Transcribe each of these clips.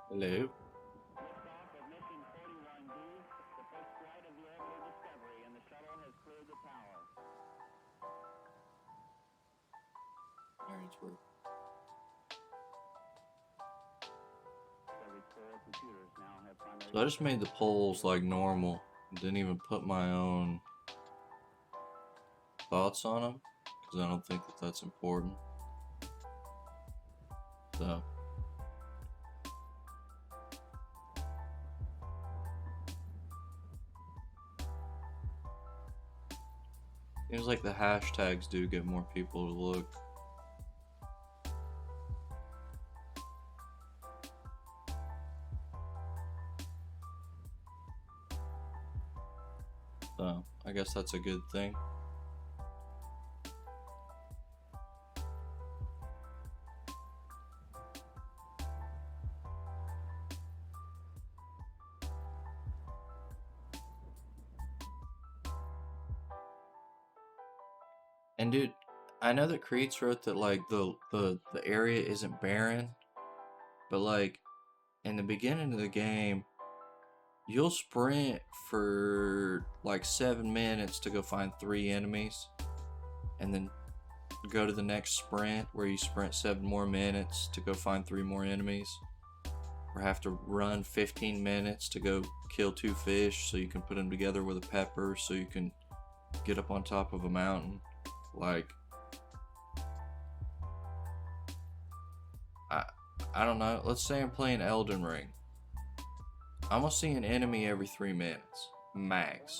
Hello. Liftoff of mission 41B, the first flight of the orbital Discovery, and the shuttle has cleared the tower. Alright, it's work. Discovery's core computers now have primary. So I just made the polls like normal. Didn't even put my own thoughts on them because I don't think that that's important. So. Seems like the hashtags do get more people to look. So, I guess that's a good thing. And dude, I know that Creeds wrote that like the area isn't barren, but like in the beginning of the game, you'll sprint for like 7 minutes to go find 3 enemies, and then go to the next sprint where you sprint 7 more minutes to go find 3 more enemies, or have to run 15 minutes to go kill 2 fish so you can put them together with a pepper so you can get up on top of a mountain. Like, I don't know. Let's say I'm playing Elden Ring. I'm gonna see an enemy every 3 minutes, max.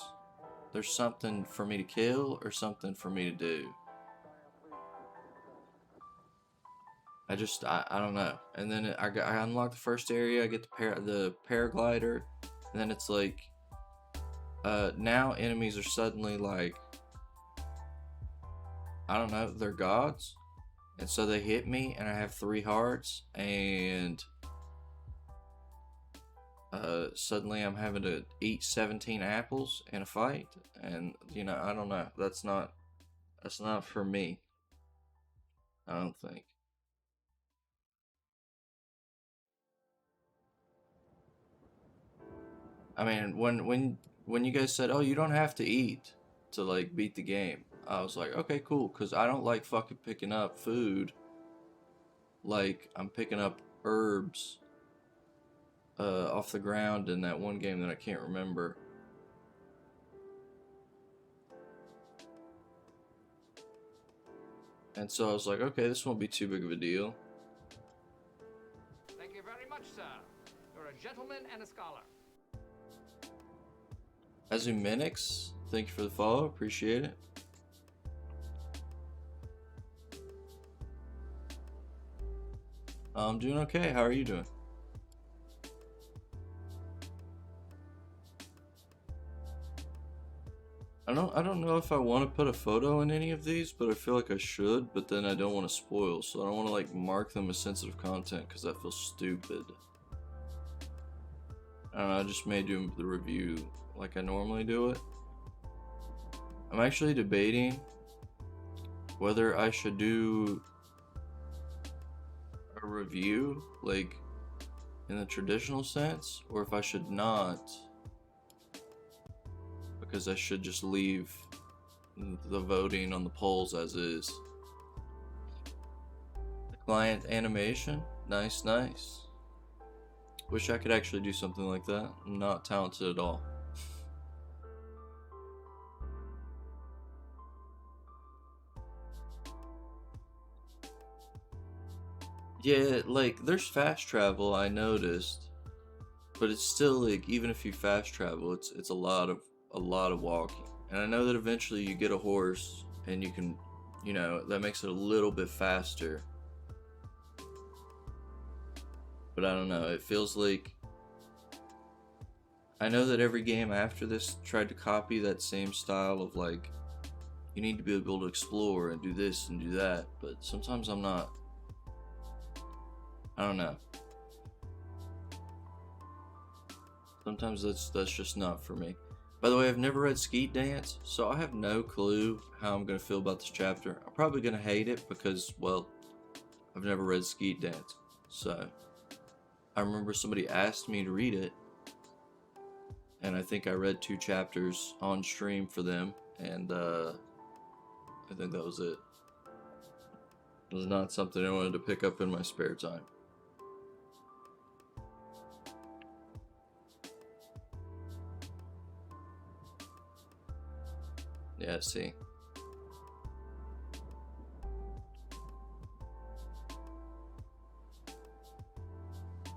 There's something for me to kill or something for me to do. I don't know. And then I unlock the first area. I get the paraglider, and then it's like, now enemies are suddenly like, I don't know, they're gods, and so they hit me, and I have 3 hearts, and suddenly I'm having to eat 17 apples in a fight, and I don't know. That's not for me. I don't think. I mean, when you guys said, "Oh, you don't have to eat to like beat the game," I was like, "Okay, cool," because I don't like fucking picking up food. Like I'm picking up herbs off the ground in that one game that I can't remember. And so I was like, okay, this won't be too big of a deal. Thank you very much, sir. You're a gentleman and a scholar. Azuminix, thank you for the follow, appreciate it. I'm doing okay, how are you doing? I don't know if I want to put a photo in any of these, but I feel like I should, but then I don't want to spoil, so I don't want to like mark them as sensitive content because that feels stupid. I don't know, I just may do the review like I normally do it. I'm actually debating whether I should do a review like in the traditional sense, or if I should not, because I should just leave the voting on the polls as is. Client animation, nice. Wish I could actually do something like that. I'm not talented at all. Yeah, like there's fast travel, I noticed, but it's still like even if you fast travel, it's a lot of walking. And I know that eventually you get a horse and you can, that makes it a little bit faster. But I don't know, it feels like, I know that every game after this tried to copy that same style of like, you need to be able to explore and do this and do that, but sometimes I'm not. I don't know. Sometimes that's just not for me. By the way, I've never read Skeet Dance, so I have no clue how I'm gonna feel about this chapter. I'm probably gonna hate it because, well, I've never read Skeet Dance, so I remember somebody asked me to read it, and I think I read 2 chapters on stream for them, and I think that was it. It was not something I wanted to pick up in my spare time. Yeah, see.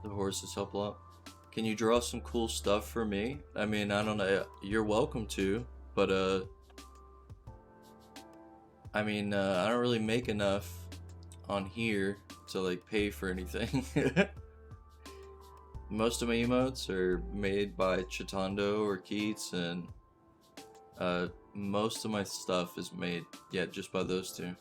The horses help a lot. Can you draw some cool stuff for me? I mean, I don't know. You're welcome to, but I mean, I don't really make enough on here to like pay for anything. Most of my emotes are made by Chitando or Keats, and most of my stuff is made, yeah, just by those two.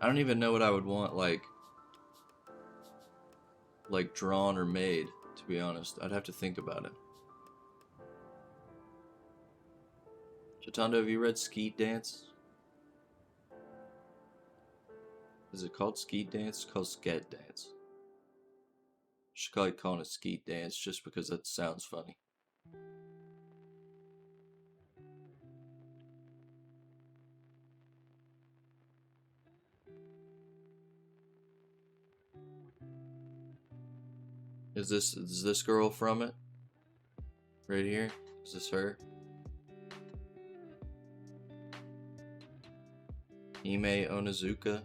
I don't even know what I would want like drawn or made, to be honest. I'd have to think about it. Chitando, have you read Skeet Dance? Is it called Skeet Dance? It's called Sket Dance. Should probably call it Skeet Dance just because that sounds funny. Is this girl from it? Right here? Is this her? Ime Onizuka?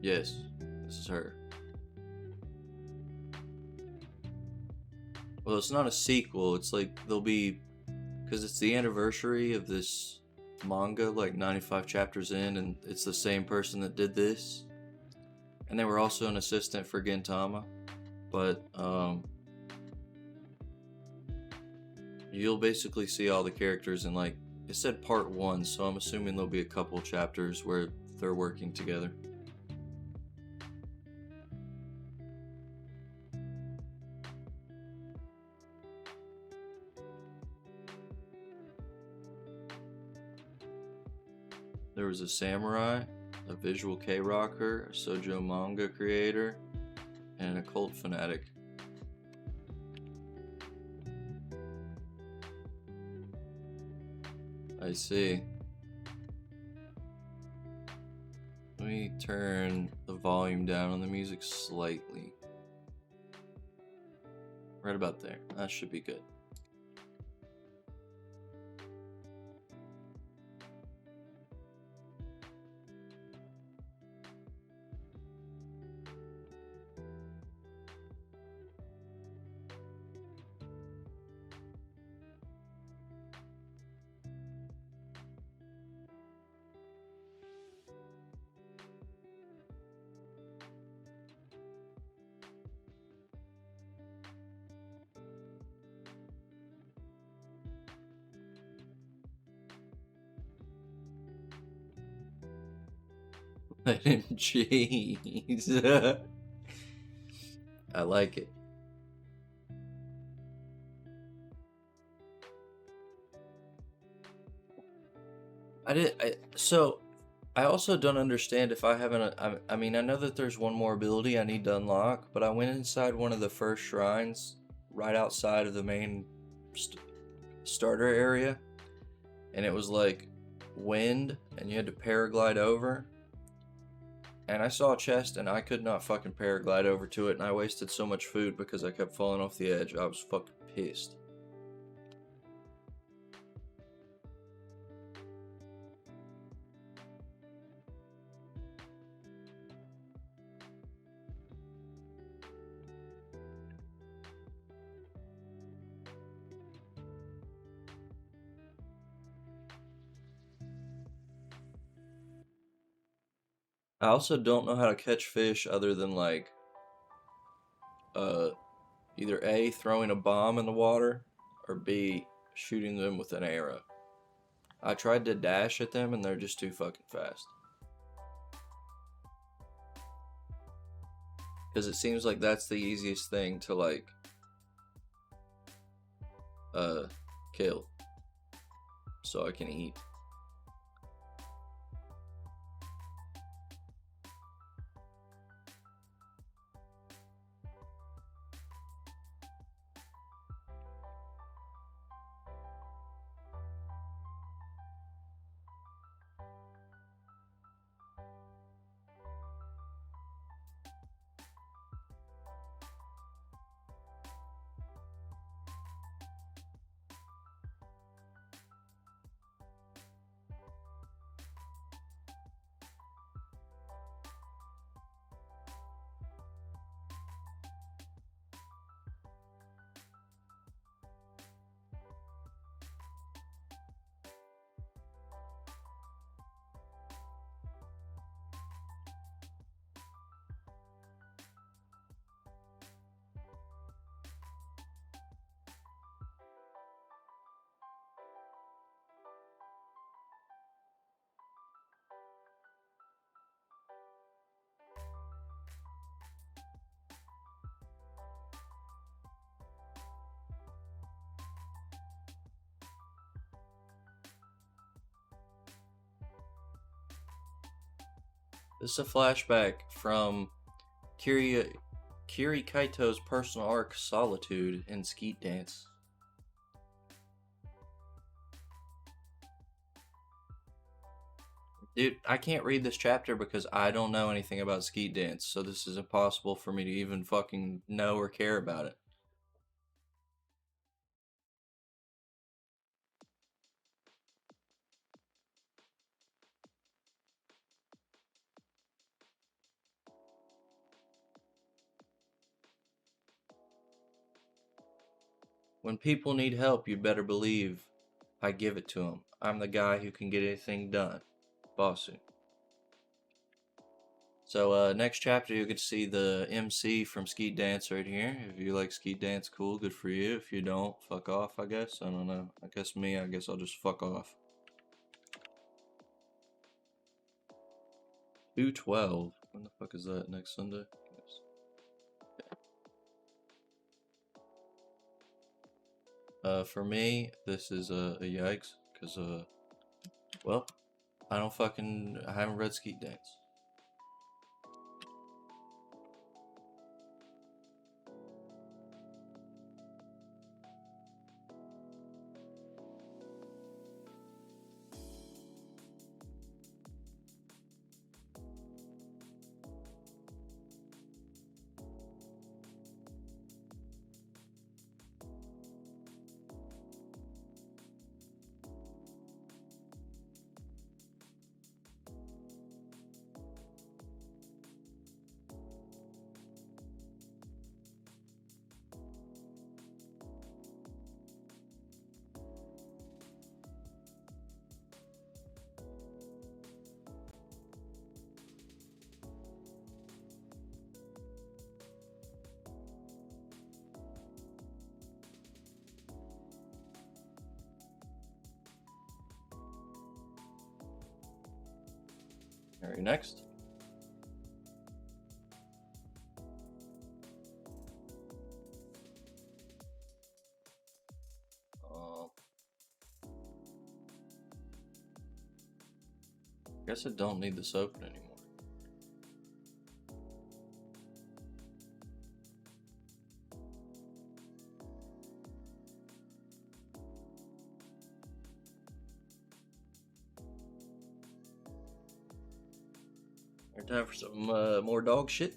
Yes, this is her. Well, it's not a sequel. It's like there'll be, because it's the anniversary of this manga, like 95 chapters in, and it's the same person that did this. And they were also an assistant for Gintama. But you'll basically see all the characters in, like, it said part 1, so I'm assuming there'll be a couple chapters where they're working together. There was a samurai, a visual K-rocker, a shoujo manga creator, and a cult fanatic. I see. Let me turn the volume down on the music slightly. Right about there. That should be good. Let him cheese. I like it. I also don't understand if I haven't. I mean, I know that there's one more ability I need to unlock, but I went inside one of the first shrines right outside of the main starter area, and it was like wind, and you had to paraglide over. And I saw a chest, and I could not fucking paraglide over to it, and I wasted so much food because I kept falling off the edge. I was fucking pissed. I also don't know how to catch fish other than like either A, throwing a bomb in the water, or B, shooting them with an arrow. I tried to dash at them and they're just too fucking fast. Because it seems like that's the easiest thing to like kill so I can eat. This is a flashback from Kiri Kaito's personal arc Solitude in Skeet Dance. Dude, I can't read this chapter because I don't know anything about Skeet Dance, so this is impossible for me to even fucking know or care about it. When people need help, you better believe I give it to them. I'm the guy who can get anything done. Bossu. So, next chapter, you get to see the MC from Skeet Dance right here. If you like Skeet Dance, cool, good for you. If you don't, fuck off, I guess. I don't know. I guess I'll just fuck off. 2/12. When the fuck is that? Next Sunday? Yes. For me, this is a yikes, because, well, I haven't read Skeet Dance. Alright, next. Guess I don't need this open anymore. Time for some more dog shit.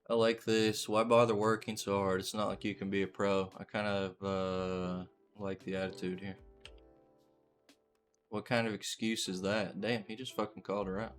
I like this. Why bother working so hard? It's not like you can be a pro. I kind of like the attitude here. What kind of excuse is that? Damn, he just fucking called her out.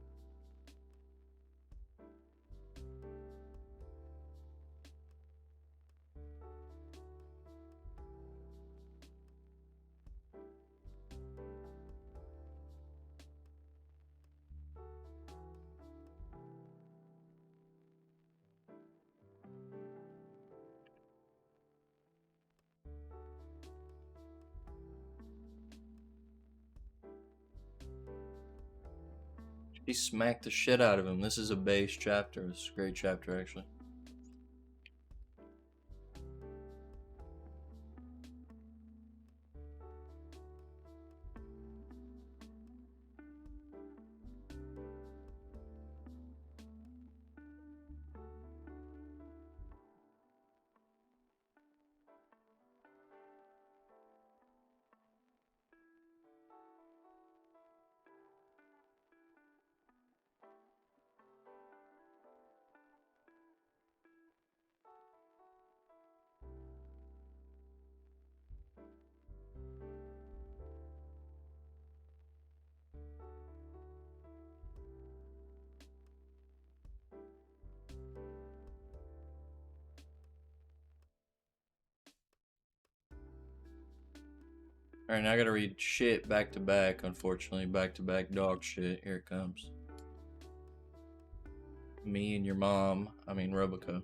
She smacked the shit out of him. This is a base chapter. This is a great chapter, actually. Alright, now I gotta read shit back to back, unfortunately. Back to back dog shit. Here it comes. Me and your mom. I mean, Robico.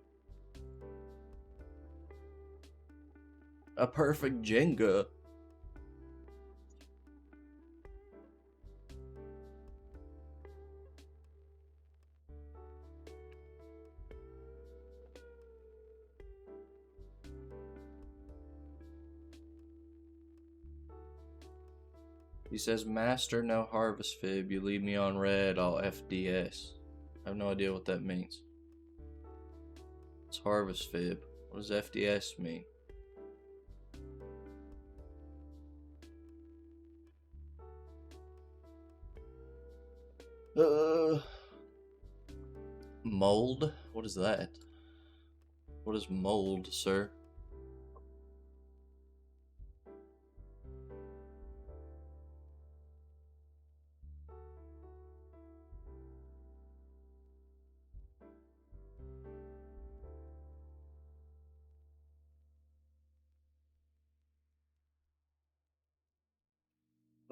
A perfect Jenga. He says, Master, no harvest fib. You leave me on red, I'll FDS. I have no idea what that means. It's harvest fib. What does FDS mean? Mold? What is that? What is mold, sir?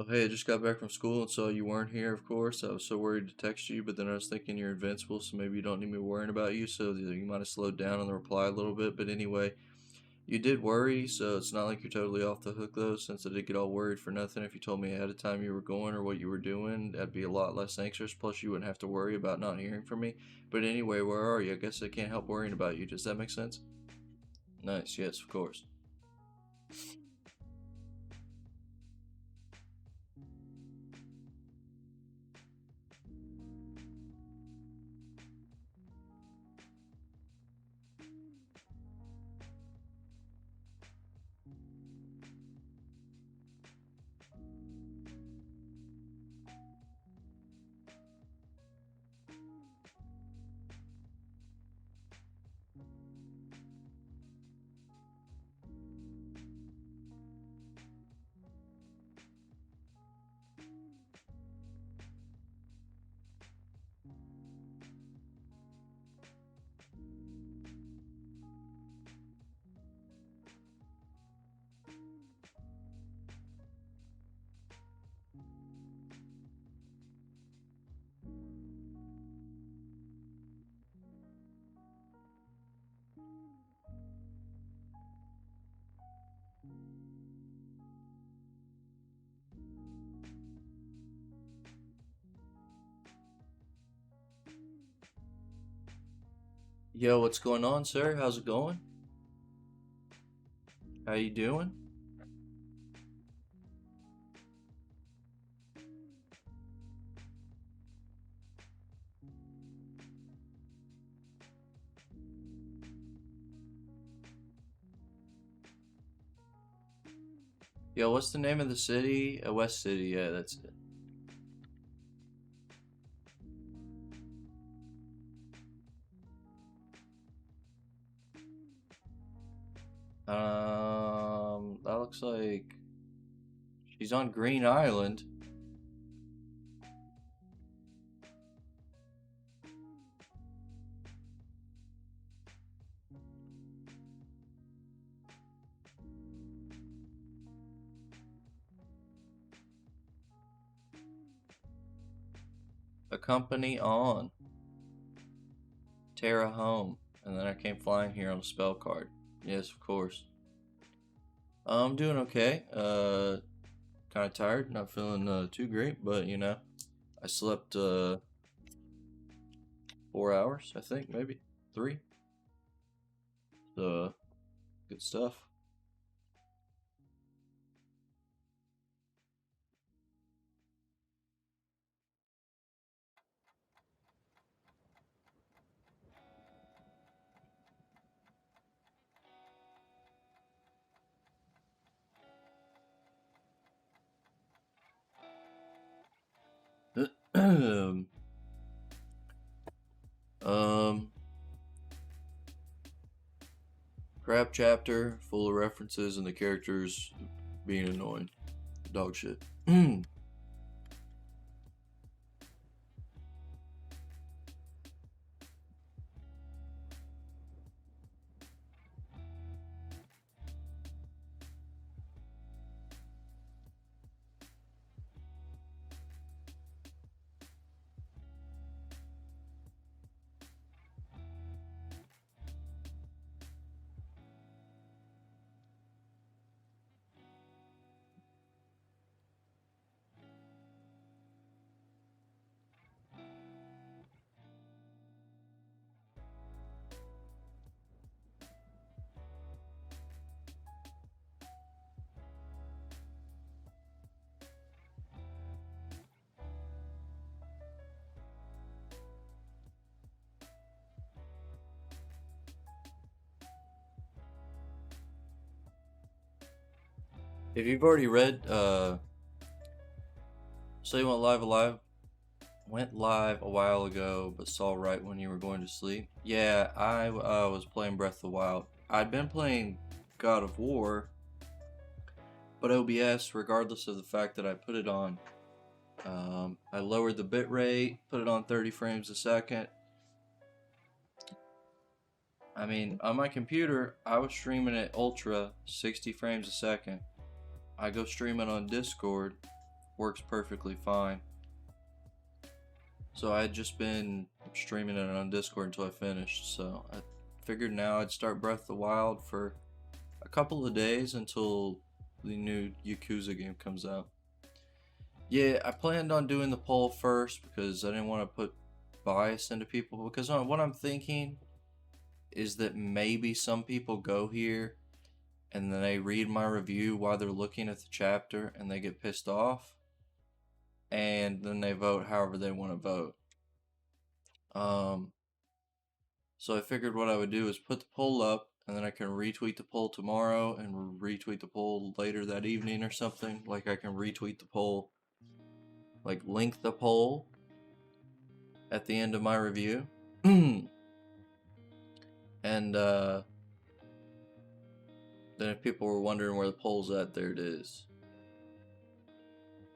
Oh, hey, I just got back from school and saw you weren't here, of course. I was so worried to text you, but then I was thinking you're invincible, so maybe you don't need me worrying about you, so you might have slowed down on the reply a little bit. But anyway, you did worry, so it's not like you're totally off the hook, though, since I did get all worried for nothing. If you told me ahead of time you were going or what you were doing, I'd be a lot less anxious, plus you wouldn't have to worry about not hearing from me. But anyway, where are you? I guess I can't help worrying about you. Does that make sense? Nice, yes, of course. Yo, what's going on, sir? How's it going? How you doing? Yo, what's the name of the city? West City, yeah, that's it. looks like she's on Green Island. Accompany on. Terra home. And then I came flying here on a spell card. Yes, of course. I'm doing okay. Kind of tired. Not feeling too great, but you know, I slept 4 hours, I think, maybe 3. So, good stuff. um, crap chapter full of references and the characters being annoying. Dog shit. If you've already read, Say went live a while ago, but saw right when you were going to sleep. Yeah, I was playing Breath of the Wild. I'd been playing God of War, but OBS, regardless of the fact that I put it on, I lowered the bitrate, put it on 30 frames a second. I mean, on my computer, I was streaming at ultra, 60 frames a second. I go stream it on Discord, works perfectly fine. So I had just been streaming it on Discord until I finished, so I figured now I'd start Breath of the Wild for a couple of days until the new Yakuza game comes out. Yeah, I planned on doing the poll first because I didn't want to put bias into people, because what I'm thinking is that maybe some people go here and then they read my review while they're looking at the chapter and they get pissed off, and then they vote however they want to vote. So I figured what I would do is put the poll up, and then I can retweet the poll tomorrow and retweet the poll later that evening or something. Like I can retweet the poll, like link the poll at the end of my review. And then if people were wondering where the poll's at, there it is.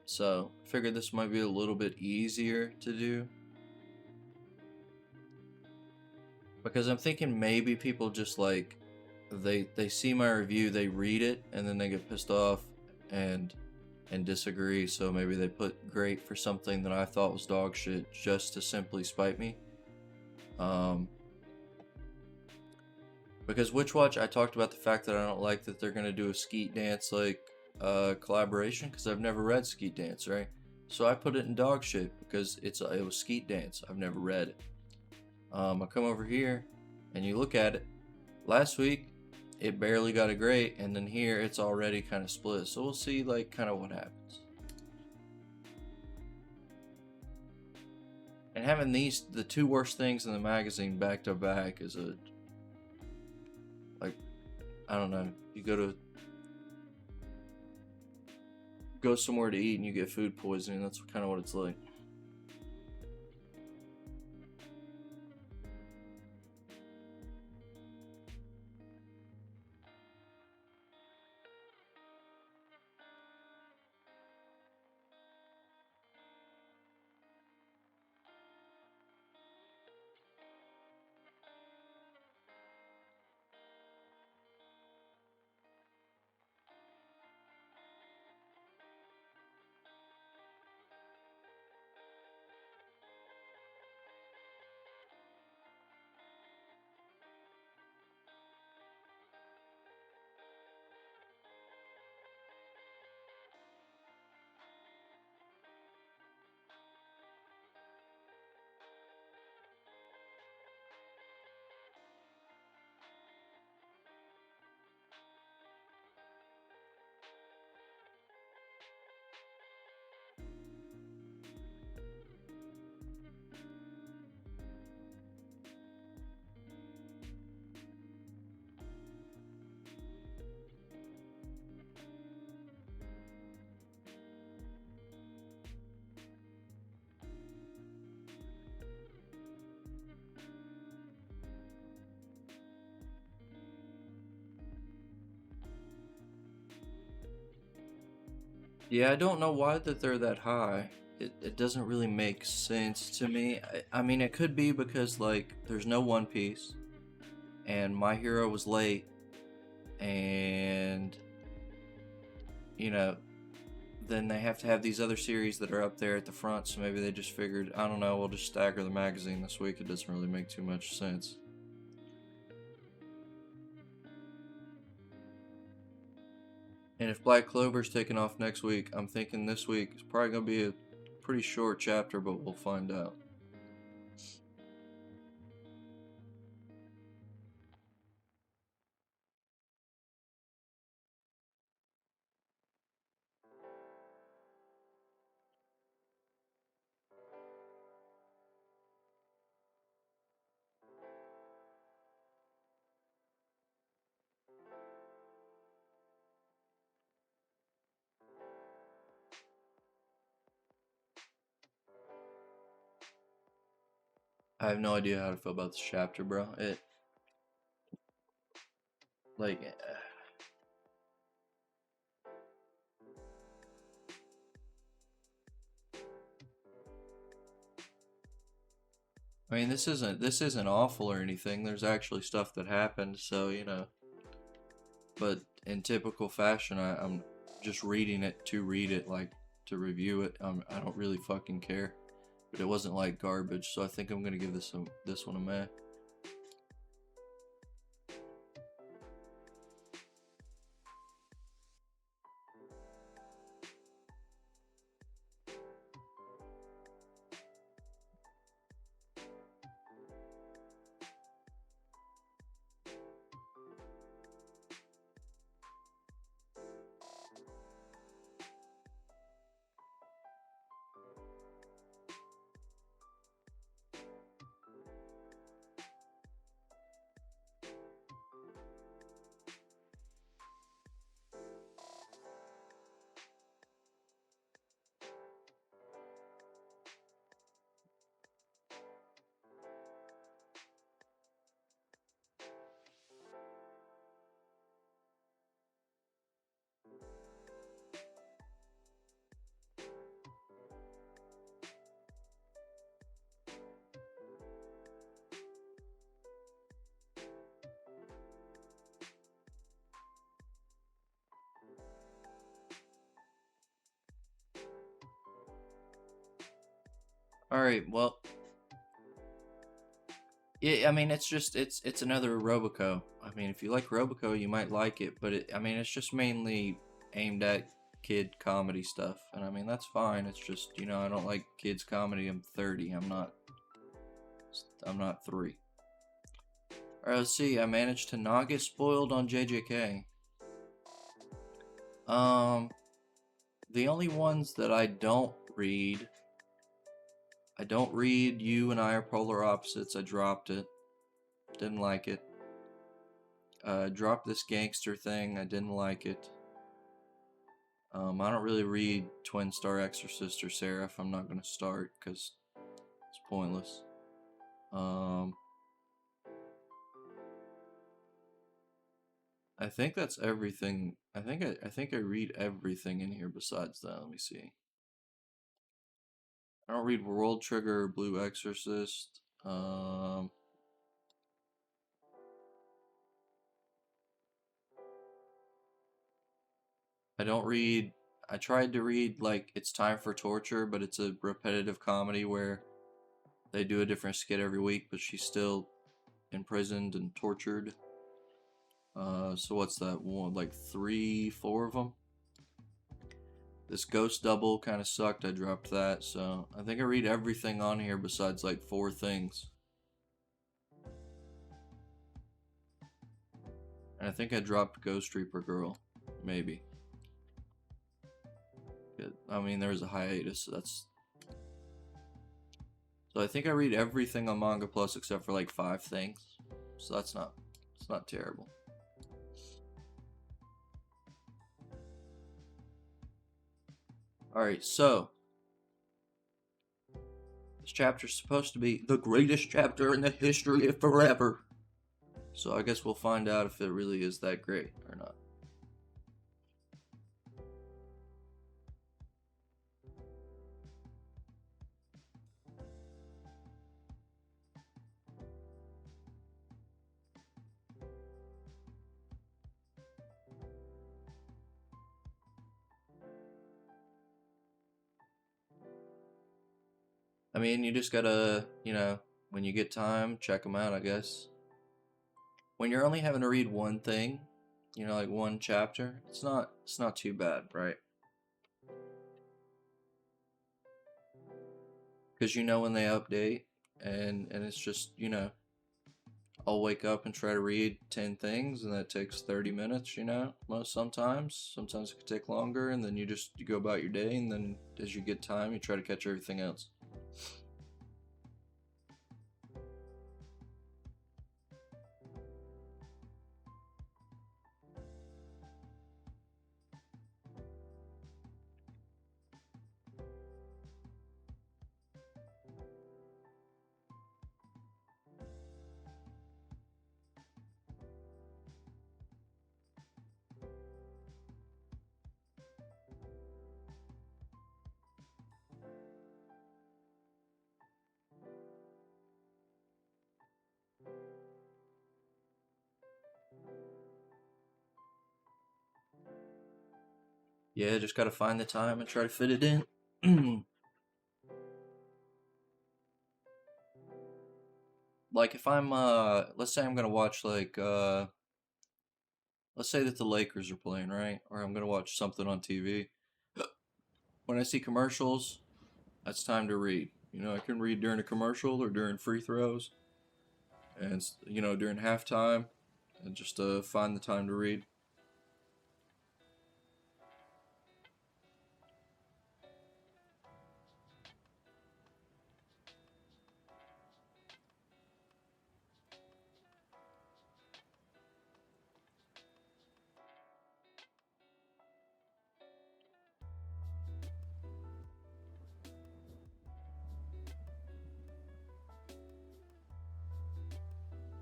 So I figured this might be a little bit easier to do, because I'm thinking maybe people just like they see my review, they read it, and then they get pissed off and disagree. So maybe they put great for something that I thought was dog shit just to simply spite me. Because Witchwatch, I talked about the fact that I don't like that they're gonna do a Skeet Dance like collaboration, because I've never read Skeet Dance, right? So I put it in dog shit because it was Skeet Dance. I've never read it. I come over here and you look at it. Last week it barely got a great, and then here it's already kind of split. So we'll see like kind of what happens. And having the two worst things in the magazine back to back is a, like, I don't know. You go somewhere to eat and you get food poisoning. That's kind of what it's like. Yeah, I don't know why that they're that high. It doesn't really make sense to me. I mean, it could be because, like, there's no One Piece, and My Hero was late, and, you know, then they have to have these other series that are up there at the front, so maybe they just figured, I don't know, we'll just stagger the magazine this week. It doesn't really make too much sense. And if Black Clover's taking off next week, I'm thinking this week is probably going to be a pretty short chapter, but we'll find out. I have no idea how to feel about this chapter, bro. Like, I mean, this isn't awful or anything. There's actually stuff that happened, so But in typical fashion, I'm just reading it to read it, like to review it. I don't really fucking care. But it wasn't like garbage, so I think I'm gonna give this one a meh. All right, well, yeah, I mean, it's another Roboco. I mean, if you like Roboco, you might like it, but I mean, it's just mainly aimed at kid comedy stuff, and I mean that's fine. It's just I don't like kids comedy. I'm 30. I'm not 3. All right, let's see. I managed to not get spoiled on JJK. Um, the only ones that I don't read You and I Are Polar Opposites. I dropped it. Didn't like it. Dropped this gangster thing. I didn't like it. I don't really read Twin Star Exorcist or Seraph. I'm not going to start because it's pointless. I think that's everything. I think I read everything in here besides that. Let me see. I don't read World Trigger or Blue Exorcist. I don't read. I tried to read like It's Time for Torture, but it's a repetitive comedy where they do a different skit every week, but she's still imprisoned and tortured. So what's that one? Like 3, 4 of them. This Ghost Double kind of sucked. I dropped that. So I think I read everything on here besides like 4 things. And I think I dropped Ghost Reaper Girl. Maybe. I mean, there's a hiatus, so that's... So I think I read everything on Manga Plus except for like 5 things. So it's not terrible. Alright, so this chapter is supposed to be the greatest chapter in the history of forever. So I guess we'll find out if it really is that great or not. I mean, you just gotta, when you get time, check them out, I guess. When you're only having to read one thing, like one chapter, it's not too bad, right? Because when they update, and it's just, I'll wake up and try to read 10 things, and that takes 30 minutes, sometimes it could take longer, and then you go about your day, and then as you get time, you try to catch everything else. Yeah, just gotta find the time and try to fit it in. Like if I'm let's say I'm gonna watch let's say that the Lakers are playing, right? Or I'm gonna watch something on TV. When I see commercials, that's time to read. I can read during a commercial or during free throws, and during halftime, and just find the time to read.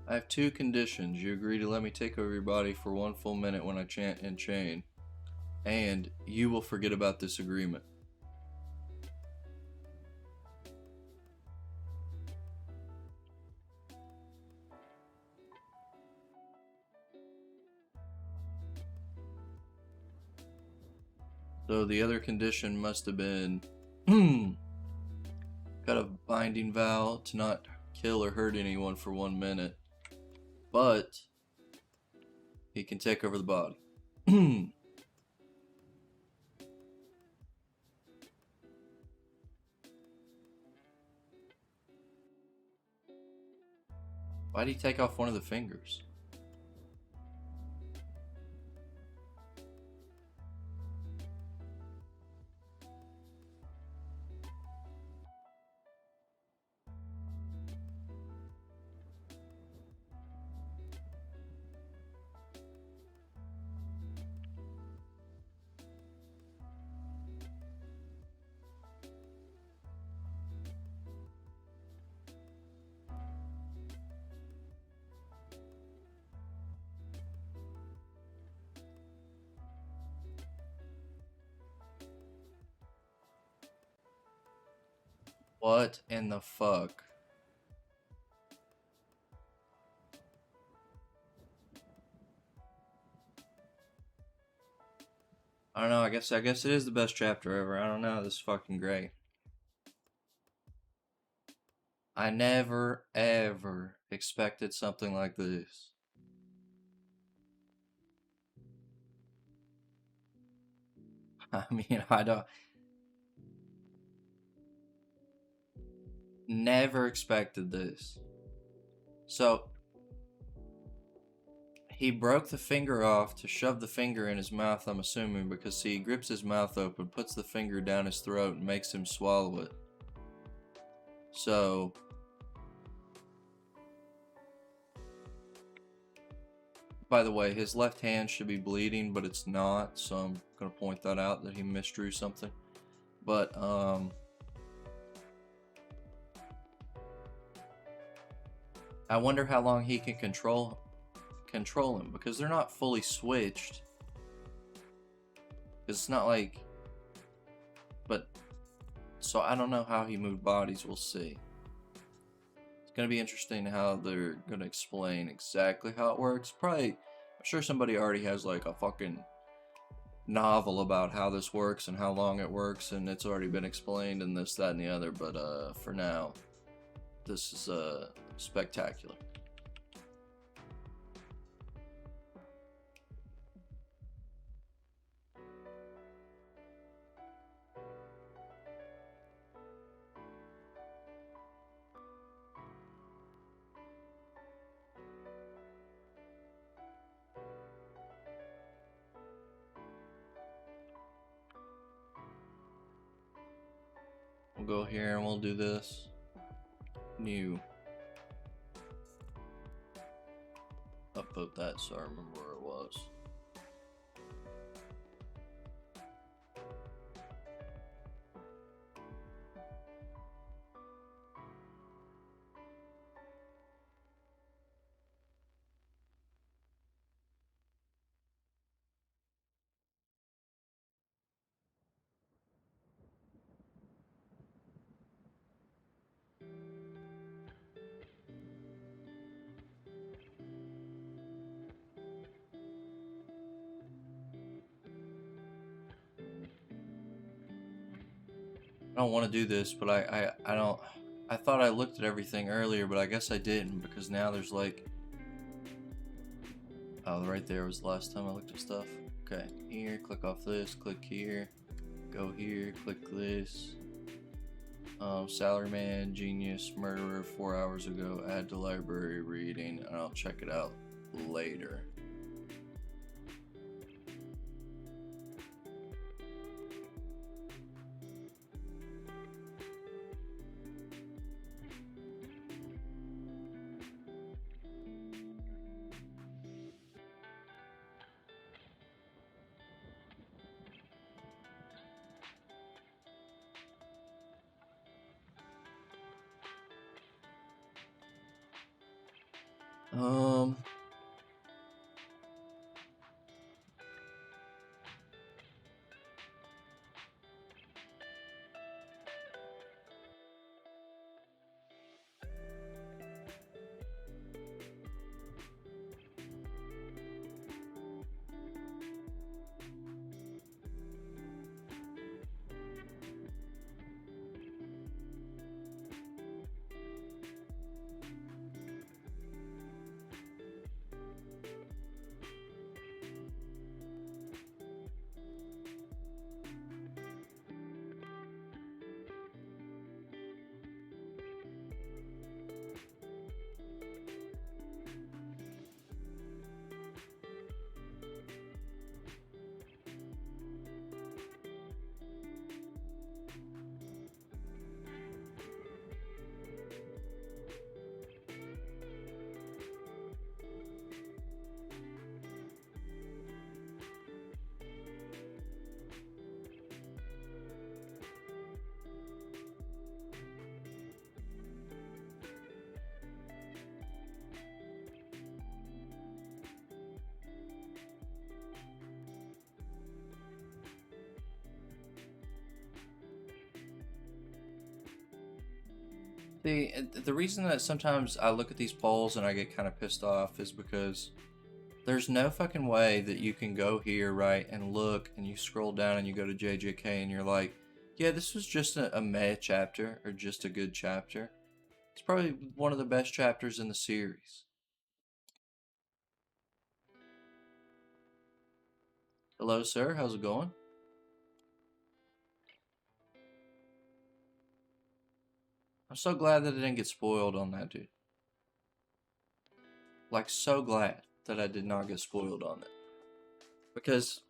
I have two conditions. You agree to let me take over your body for 1 full minute when I chant and chain, and you will forget about this agreement. So the other condition must have been got a binding vow to not kill or hurt anyone for 1 minute, but he can take over the body. Why'd he take off one of the fingers? What in the fuck? I don't know, I guess it is the best chapter ever. I don't know, this is fucking great. I never ever expected something like this. I mean, I don't never expected this. So he broke the finger off to shove the finger in his mouth, I'm assuming, because see, he grips his mouth open, puts the finger down his throat, and makes him swallow it. So, by the way, his left hand should be bleeding, but it's not, so I'm going to point that out, that he misdrew something. But, I wonder how long he can control him, because they're not fully switched. It's not like, but, so I don't know how he moved bodies, we'll see. It's going to be interesting how they're going to explain exactly how it works. Probably, I'm sure somebody already has like a fucking novel about how this works and how long it works, and it's already been explained and this, that, and the other. But for now, this is spectacular. We'll go here and we'll do this. New. Upvote that so I remember where it was. I don't want to do this, but I don't. I thought I looked at everything earlier, but I guess I didn't, because now there's like. Oh, right there was the last time I looked at stuff. Okay, here, click off this, click here, go here, click this. Salaryman, Genius, Murderer, 4 hours ago, add to library reading, and I'll check it out later. Um, the reason that sometimes I look at these polls and I get kind of pissed off is because there's no fucking way that you can go here, right, and look, and you scroll down and you go to JJK and you're like, yeah, this was just a meh chapter, or just a good chapter. It's probably one of the best chapters in the series. Hello, sir. How's it going? I'm so glad that it didn't get spoiled on that, dude. Like, so glad that I did not get spoiled on it. Because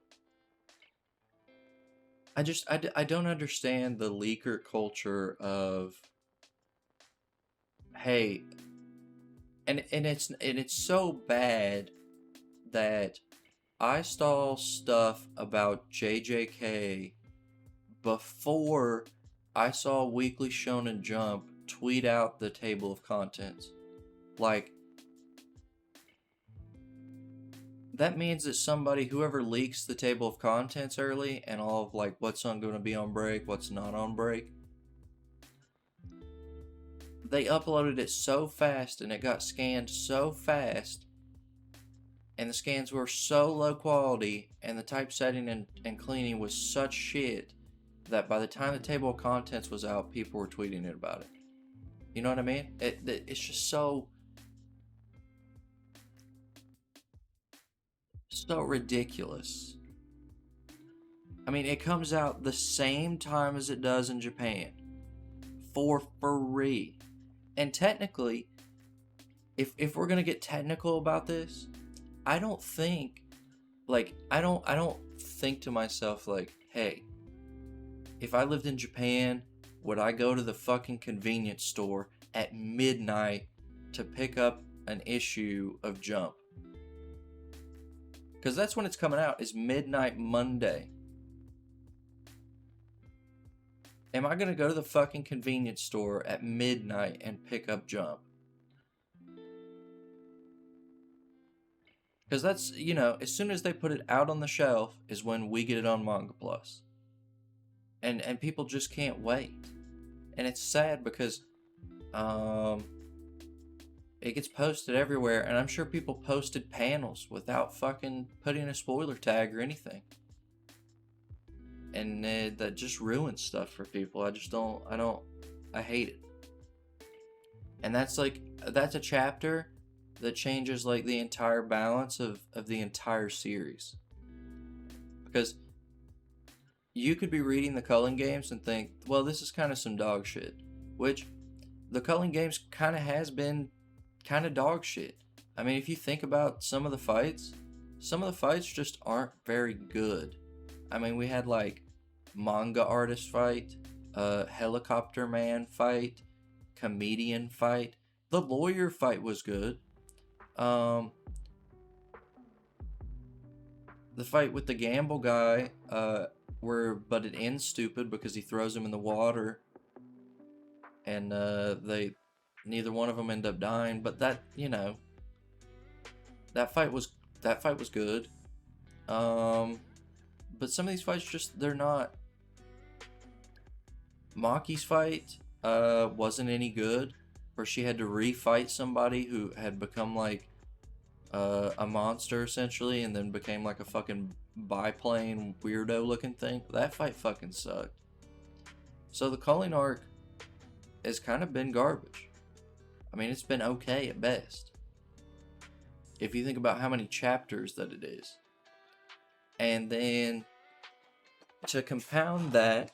I don't understand the leaker culture of, hey, and it's so bad that I saw stuff about JJK before I saw Weekly Shonen Jump tweet out the table of contents. Like, that means that somebody, whoever leaks the table of contents early and all of like what's going to be on break, what's not on break, they uploaded it so fast and it got scanned so fast and the scans were so low quality, and the typesetting and cleaning was such shit that by the time the table of contents was out, people were tweeting it about it. You know what I mean? It's just so ridiculous. I mean, it comes out the same time as it does in Japan for free. And technically, if we're gonna get technical about this, I don't think I don't think to myself like, hey, if I lived in Japan, would I go to the fucking convenience store at midnight to pick up an issue of Jump? Because that's when it's coming out, is midnight Monday. Am I gonna go to the fucking convenience store at midnight and pick up Jump? Because that's, as soon as they put it out on the shelf is when we get it on Manga Plus. And people just can't wait. And it's sad because it gets posted everywhere, and I'm sure people posted panels without fucking putting a spoiler tag or anything. And that just ruins stuff for people. I hate it. And that's a chapter that changes like the entire balance of the entire series. Because you could be reading the Culling Games and think, well, this is kind of some dog shit. Which the Culling Games kind of has been kind of dog shit. I mean, if you think about some of the fights just aren't very good. I mean, we had like manga artist fight, helicopter man fight, comedian fight. The lawyer fight was good. The fight with the gamble guy, but it ends stupid because he throws him in the water, and neither one of them end up dying. But that fight was good. But some of these fights they're not. Maki's fight wasn't any good, where she had to refight somebody who had become like a monster essentially, and then became like a fucking biplane weirdo looking thing. That fight fucking sucked. So the Culling arc has kind of been garbage. I mean, it's been okay at best, if you think about how many chapters that it is. And then to compound that,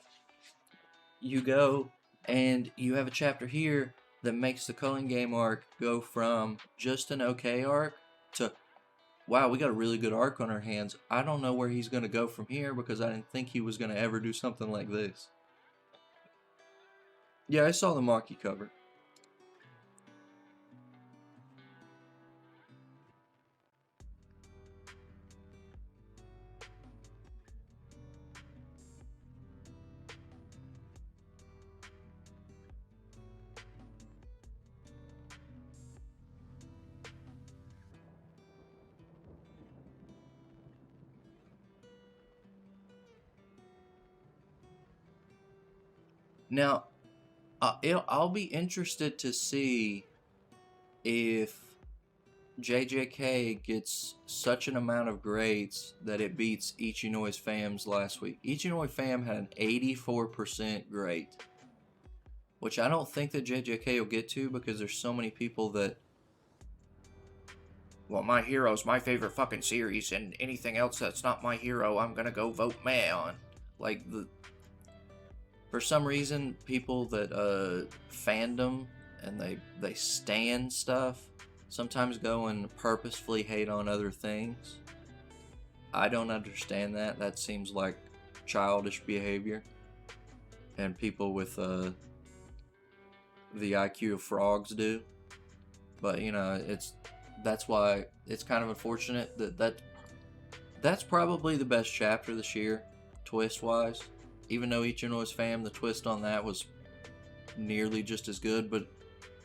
you go and you have a chapter here that makes the Culling Game arc go from just an okay arc to, wow, we got a really good arc on our hands. I don't know where he's going to go from here because I didn't think he was going to ever do something like this. Yeah, I saw the Maki cover. Now, I'll be interested to see if JJK gets such an amount of grades that it beats Ichinoi's Fam's last week. Ichinoi Fam had an 84% grade, which I don't think that JJK will get to because there's so many people that, well, My Hero's my favorite fucking series, and anything else that's not My Hero, I'm gonna go vote meh on. For some reason, people that fandom and they stan stuff sometimes go and purposefully hate on other things. I don't understand that. That seems like childish behavior. And people with the IQ of frogs do. But that's why it's kind of unfortunate that's probably the best chapter this year, twist wise. Even though Ichinoi's Fam, the twist on that was nearly just as good, but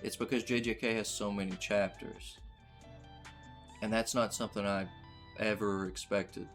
it's because JJK has so many chapters. And that's not something I ever expected.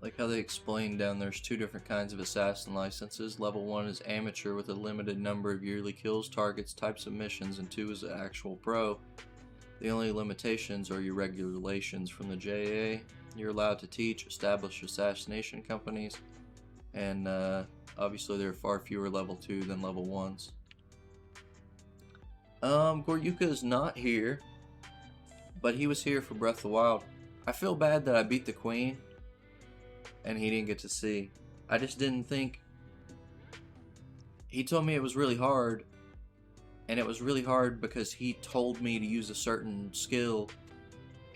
Like how they explain down there's two different kinds of assassin licenses. Level 1 is amateur with a limited number of yearly kills, targets, types of missions, and 2 is an actual pro. The only limitations are your regulations from the JA. You're allowed to teach, establish assassination companies, and obviously there are far fewer level 2 than level 1s. Goryuka is not here, but he was here for Breath of the Wild. I feel bad that I beat the queen and he didn't get to see. I just didn't think... He told me it was really hard, and it was really hard because he told me to use a certain skill,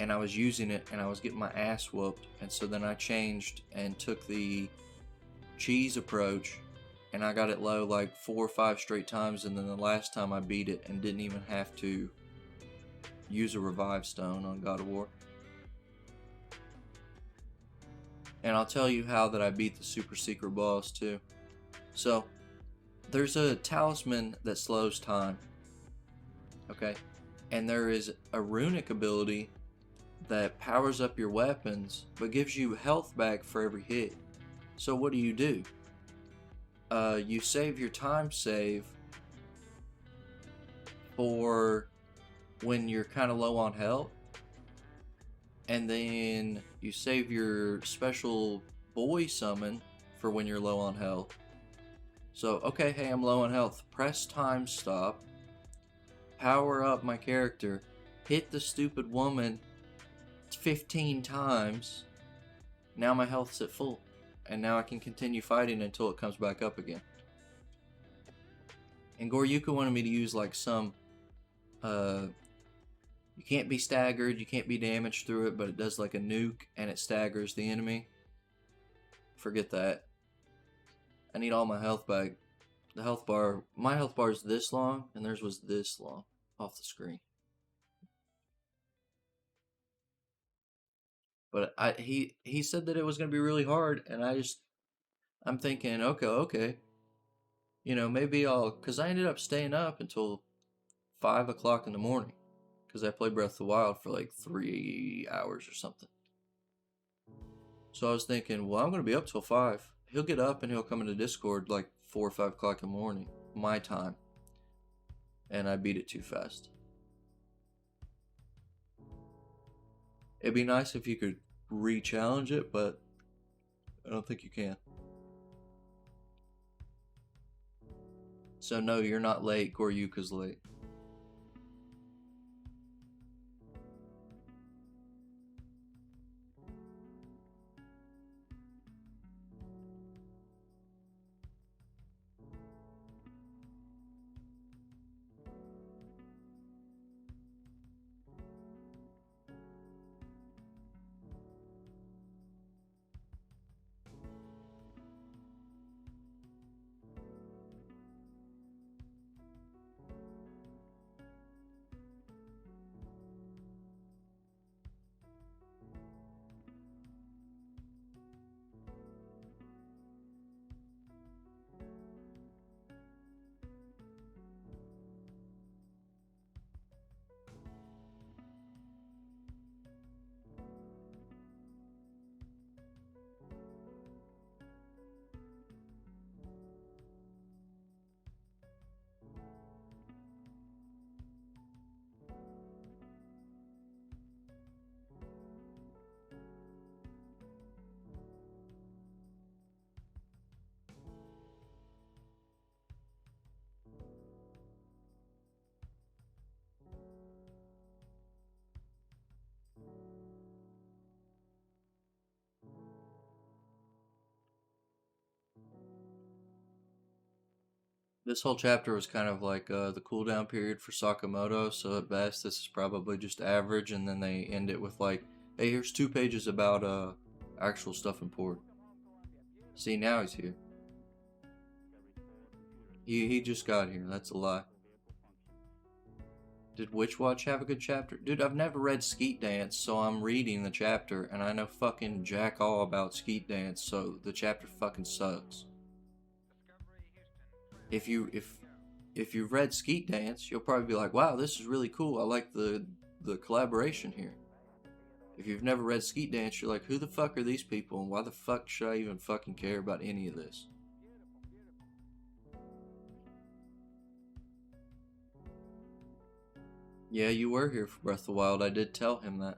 and I was using it, and I was getting my ass whooped, and so then I changed and took the cheese approach, and I got it low like 4 or 5 straight times, and then the last time I beat it and didn't even have to use a revive stone on God of War. And I'll tell you how that I beat the super secret boss too. So, there's a talisman that slows time. Okay? And there is a runic ability that powers up your weapons, but gives you health back for every hit. So what do? You save your time save for when you're kind of low on health. And then you save your special boy summon for when you're low on health. So, okay, hey, I'm low on health. Press time stop. Power up my character. Hit the stupid woman 15 times. Now my health's at full. And now I can continue fighting until it comes back up again. And Goryuka wanted me to use like some... You can't be staggered, you can't be damaged through it, but it does like a nuke and it staggers the enemy. Forget that. I need all my health back. The health bar, my health bar is this long, and theirs was this long off the screen. But he said that it was going to be really hard, and I'm thinking, okay. You know, maybe because I ended up staying up until 5 o'clock in the morning. Because I played Breath of the Wild for like 3 hours or something. So I was thinking, well, I'm going to be up till 5. He'll get up and he'll come into Discord like 4 or 5 o'clock in the morning, my time. And I beat it too fast. It'd be nice if you could re-challenge it, but I don't think you can. So no, you're not late. Goryuka's late. This whole chapter was kind of like the cooldown period for Sakamoto, so at best this is probably just average, and then they end it with like, hey, here's 2 pages about actual stuff important. See, now he's here. He just got here, that's a lie. Did Witch Watch have a good chapter? Dude, I've never read Skeet Dance, so I'm reading the chapter, and I know fucking jack all about Skeet Dance, so the chapter fucking sucks. If you've read Skeet Dance, you'll probably be like, wow, this is really cool. I like the collaboration here. if you've never read Skeet Dance, you're like, who the fuck are these people, and why the fuck should I even fucking care about any of this? Yeah, you were here for Breath of the Wild. I did tell him that.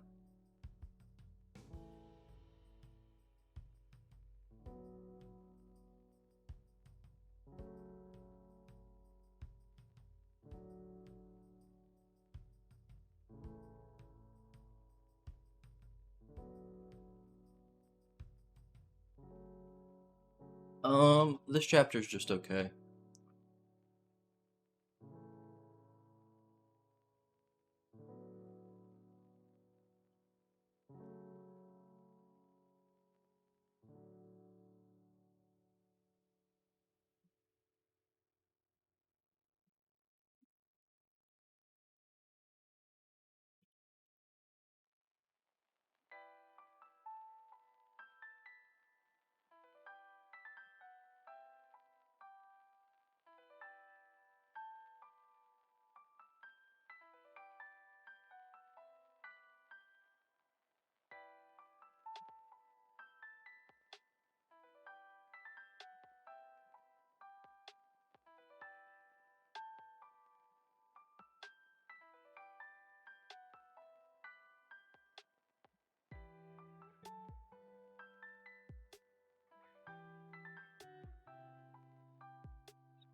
This chapter's just okay.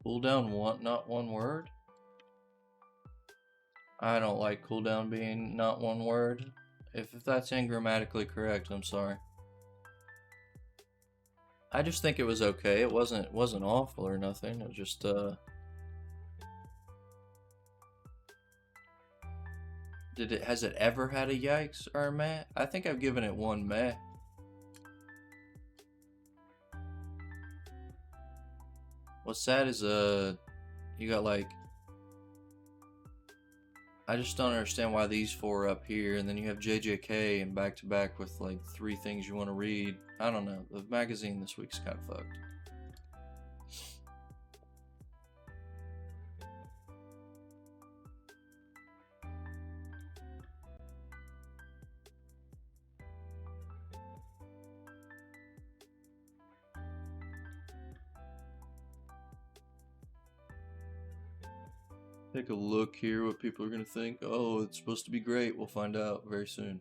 Cooldown one, not one word? I don't like cooldown being not one word. If that's ingrammatically correct, I'm sorry. I just think it was okay. It wasn't awful or nothing. It was just has it ever had a yikes or a meh? I think I've given it one meh. What's sad is you got like, I just don't understand why these four are up here, and then you have JJK and back to back with like 3 things you want to read. I don't know. The magazine this week's kind of fucked. Take a look here what people are going to think. Oh, it's supposed to be great. We'll find out very soon.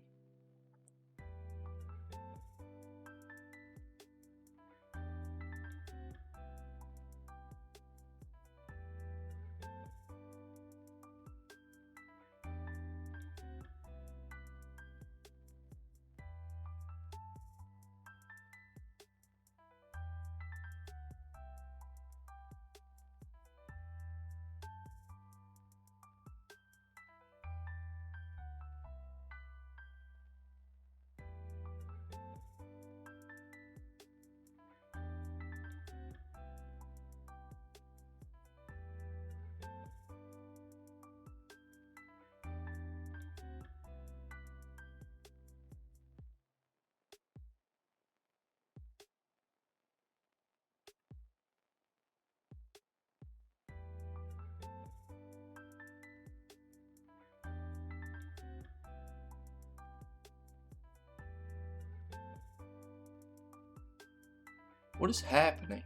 What is happening?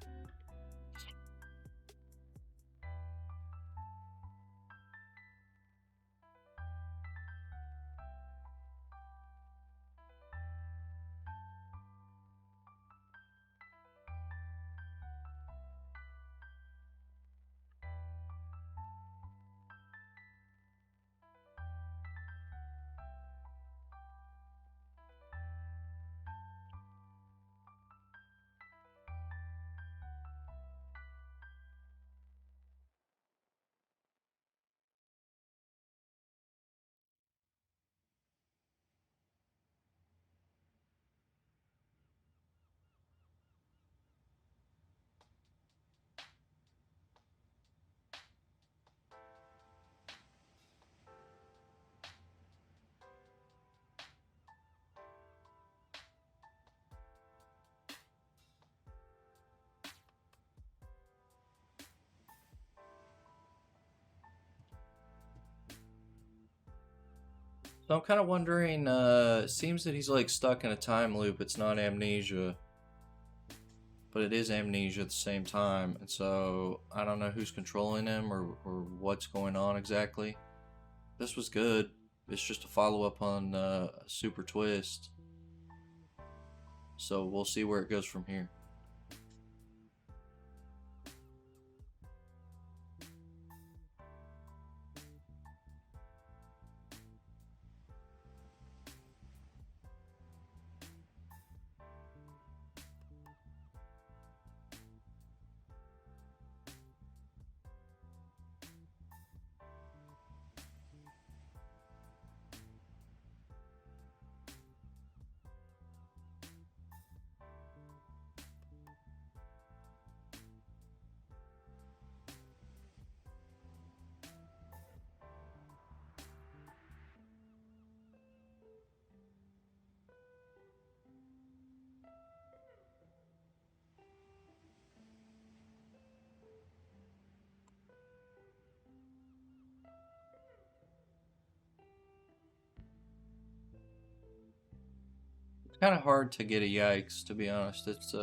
So I'm kind of wondering, it seems that he's like stuck in a time loop. It's not amnesia, but it is amnesia at the same time. And so I don't know who's controlling him or what's going on exactly. This was good. It's just a follow up on Super Twist. So we'll see where it goes from here. It's kind of hard to get a yikes, to be honest. It's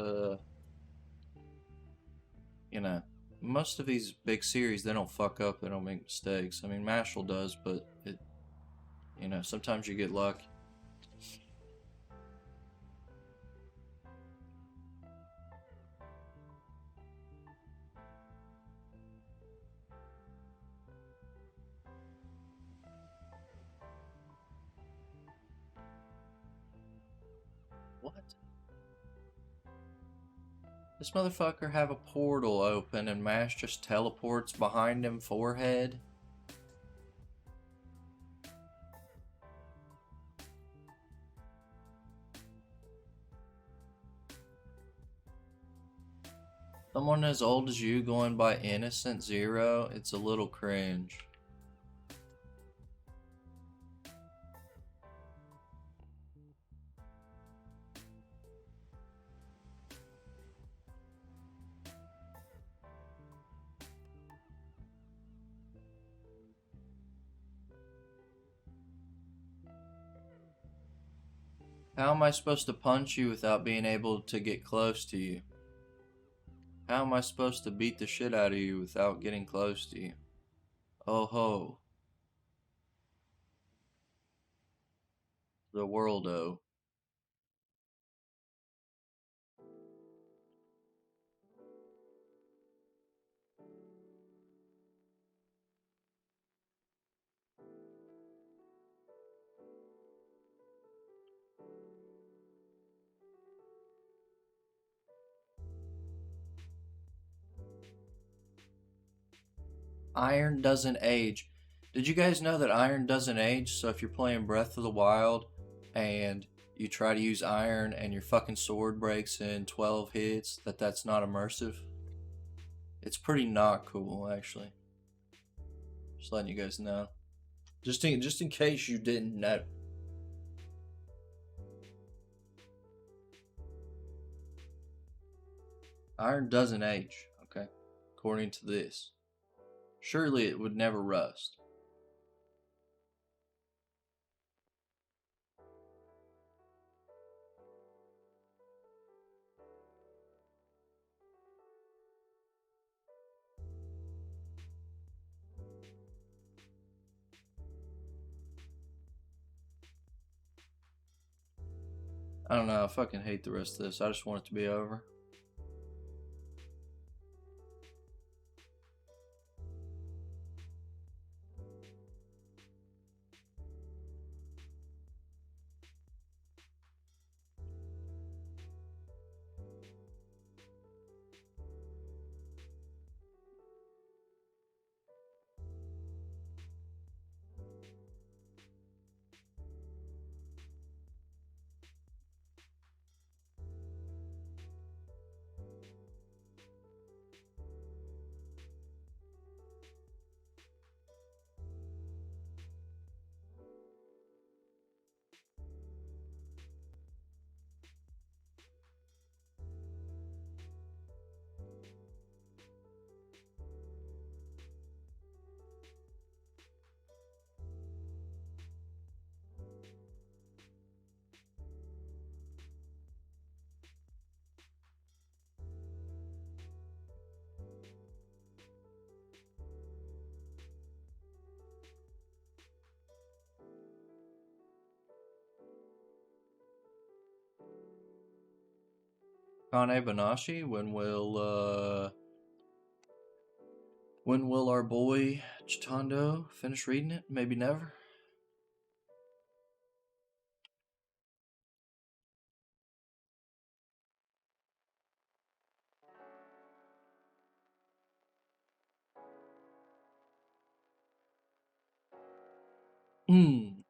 you know, most of these big series they don't fuck up, they don't make mistakes. I mean, Mashal does, but it, sometimes you get lucky. What? This motherfucker have a portal open and Mash just teleports behind him forehead? Someone as old as you going by Innocent Zero? It's a little cringe. How am I supposed to punch you without being able to get close to you? How am I supposed to beat the shit out of you without getting close to you? Oh ho. The worldo. Iron doesn't age. Did you guys know that iron doesn't age? So if you're playing Breath of the Wild and you try to use iron and your fucking sword breaks in 12 hits, that's not immersive. It's pretty not cool, actually. Just letting you guys know. Just in case you didn't know. Iron doesn't age, okay? According to this. Surely it would never rust. I don't know, I fucking hate the rest of this. I just want it to be over. Kane Banashi, when will our boy Chitando finish reading it? Maybe never. Hmm.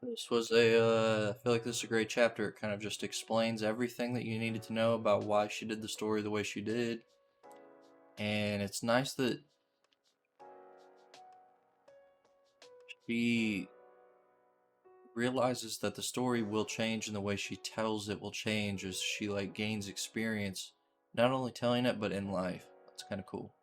This was I feel like this is a great chapter. It kind of just explains everything that you needed to know about why she did the story the way she did. And it's nice that she realizes that the story will change and the way she tells it will change as she like gains experience, not only telling it but in life. That's kind of cool.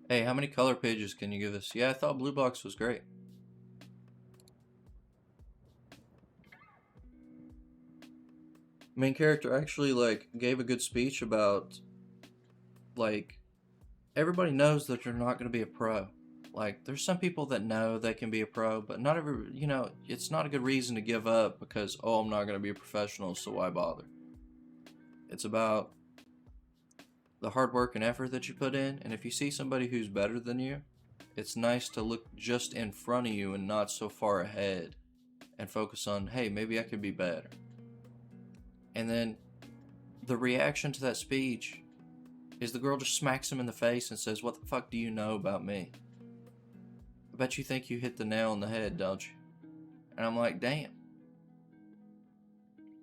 Hey, how many color pages can you give us? Yeah, I thought Blue Box was great. Main character actually like gave a good speech about like everybody knows that they're not going to be a pro. Like there's some people that know they can be a pro, but not every, it's not a good reason to give up because oh, I'm not going to be a professional, so why bother? It's about the hard work and effort that you put in, and if you see somebody who's better than you, it's nice to look just in front of you and not so far ahead and focus on, hey, maybe I could be better. And then the reaction to that speech is the girl just smacks him in the face and says, what the fuck do you know about me? I bet you think you hit the nail on the head, don't you? And I'm like, damn.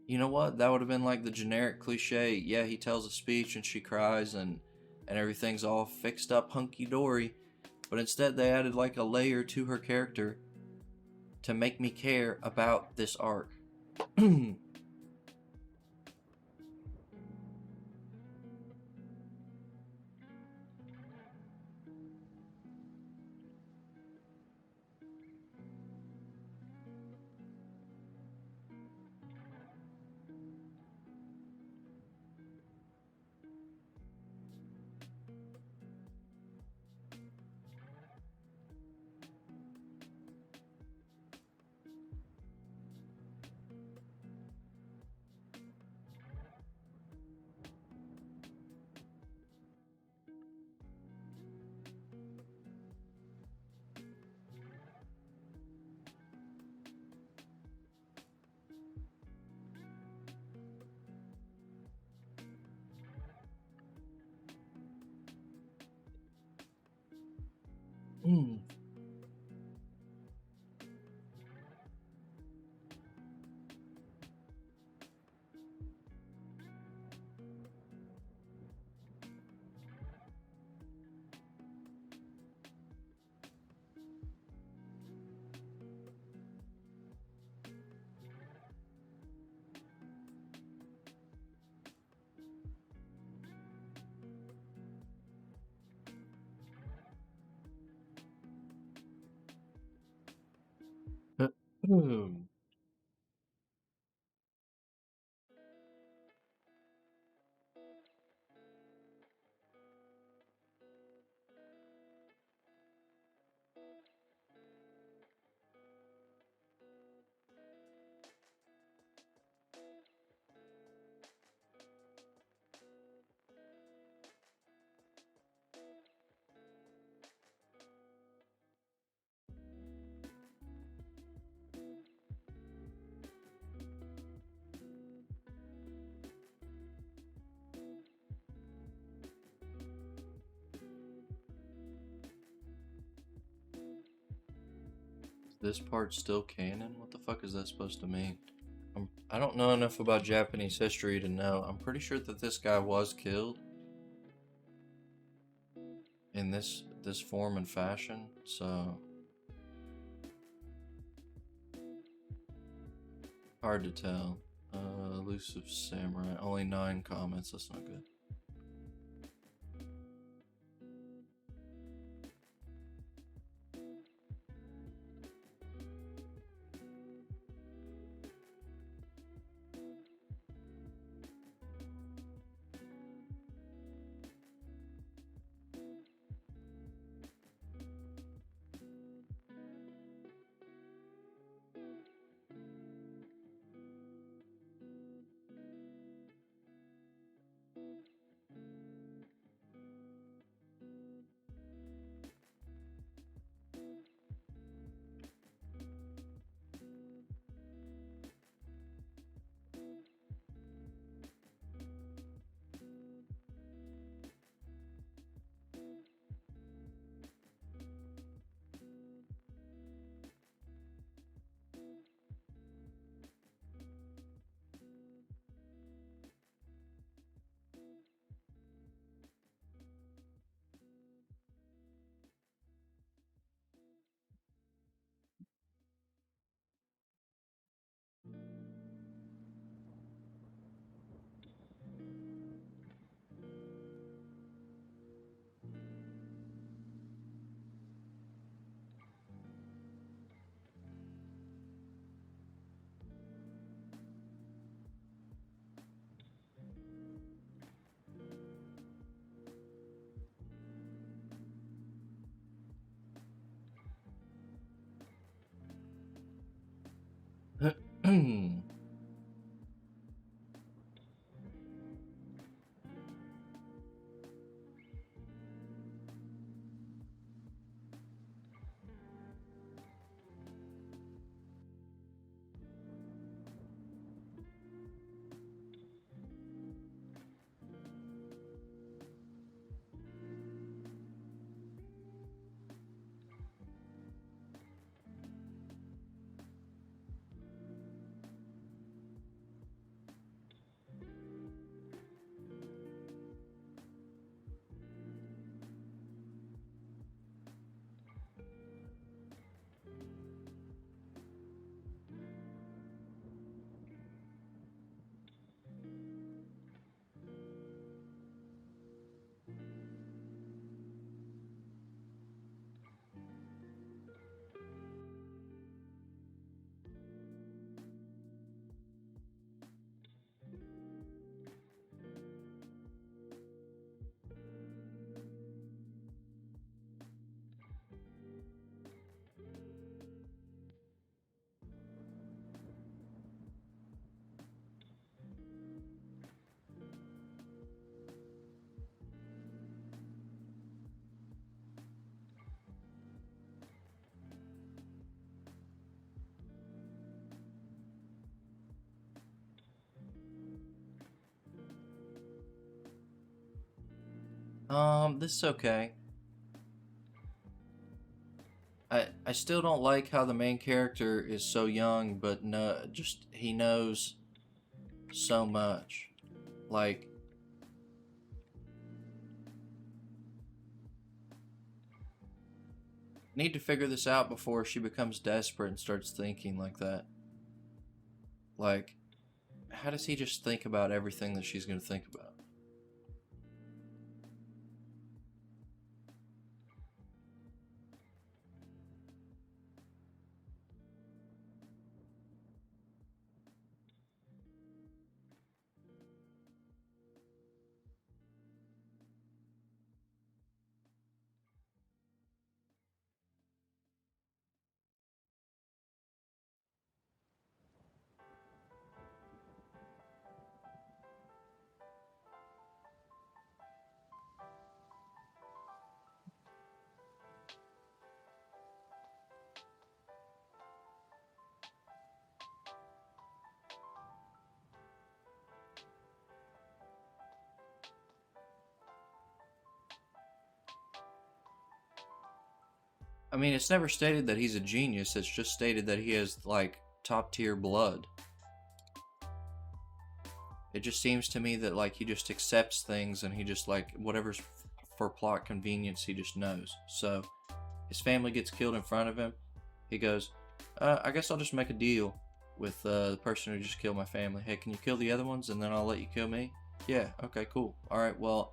You know what? That would have been like the generic cliche. Yeah, he tells a speech and she cries and and everything's all fixed up hunky-dory. But instead they added like a layer to her character to make me care about this arc. Mm. This part's still canon? What the fuck is that supposed to mean? I don't know enough about Japanese history to know. I'm pretty sure that this guy was killed in this form and fashion, so hard to tell. Elusive Samurai, only 9 comments, that's not good. This is okay. I still don't like how the main character is so young, but no, just he knows so much. Like, need to figure this out before she becomes desperate and starts thinking like that. Like, how does he just think about everything that she's going to think about? I mean, it's never stated that he's a genius. It's just stated that he has, like, top tier blood. It just seems to me that, like, he just accepts things and he just, like, whatever's for plot convenience, he just knows. So, his family gets killed in front of him. He goes, I guess I'll just make a deal with the person who just killed my family. Hey, can you kill the other ones and then I'll let you kill me? Yeah, okay, cool. Alright, well,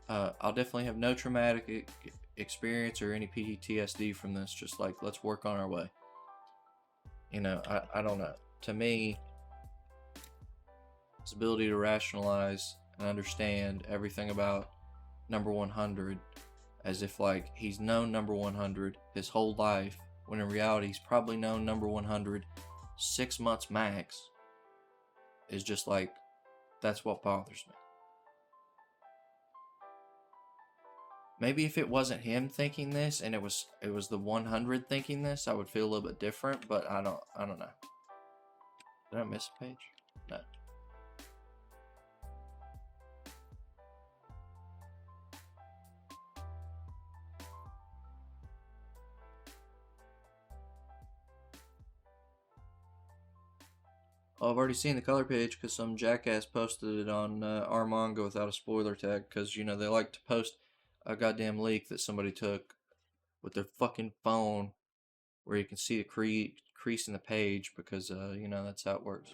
I'll definitely have no traumatic experience or any PTSD from this. Just, like, let's work on our way. You know, I don't know. To me, his ability to rationalize and understand everything about number 100 as if, like, he's known number 100 his whole life, when in reality he's probably known number 100 6 months max, is just, like, that's what bothers me. Maybe if it wasn't him thinking this and it was the 100 thinking this, I would feel a little bit different, but I don't know. Did I miss a page? No. Oh, I've already seen the color page because some jackass posted it on our manga without a spoiler tag, because, you know, they like to post a goddamn leak that somebody took with their fucking phone where you can see a crease in the page, because, you know, that's how it works.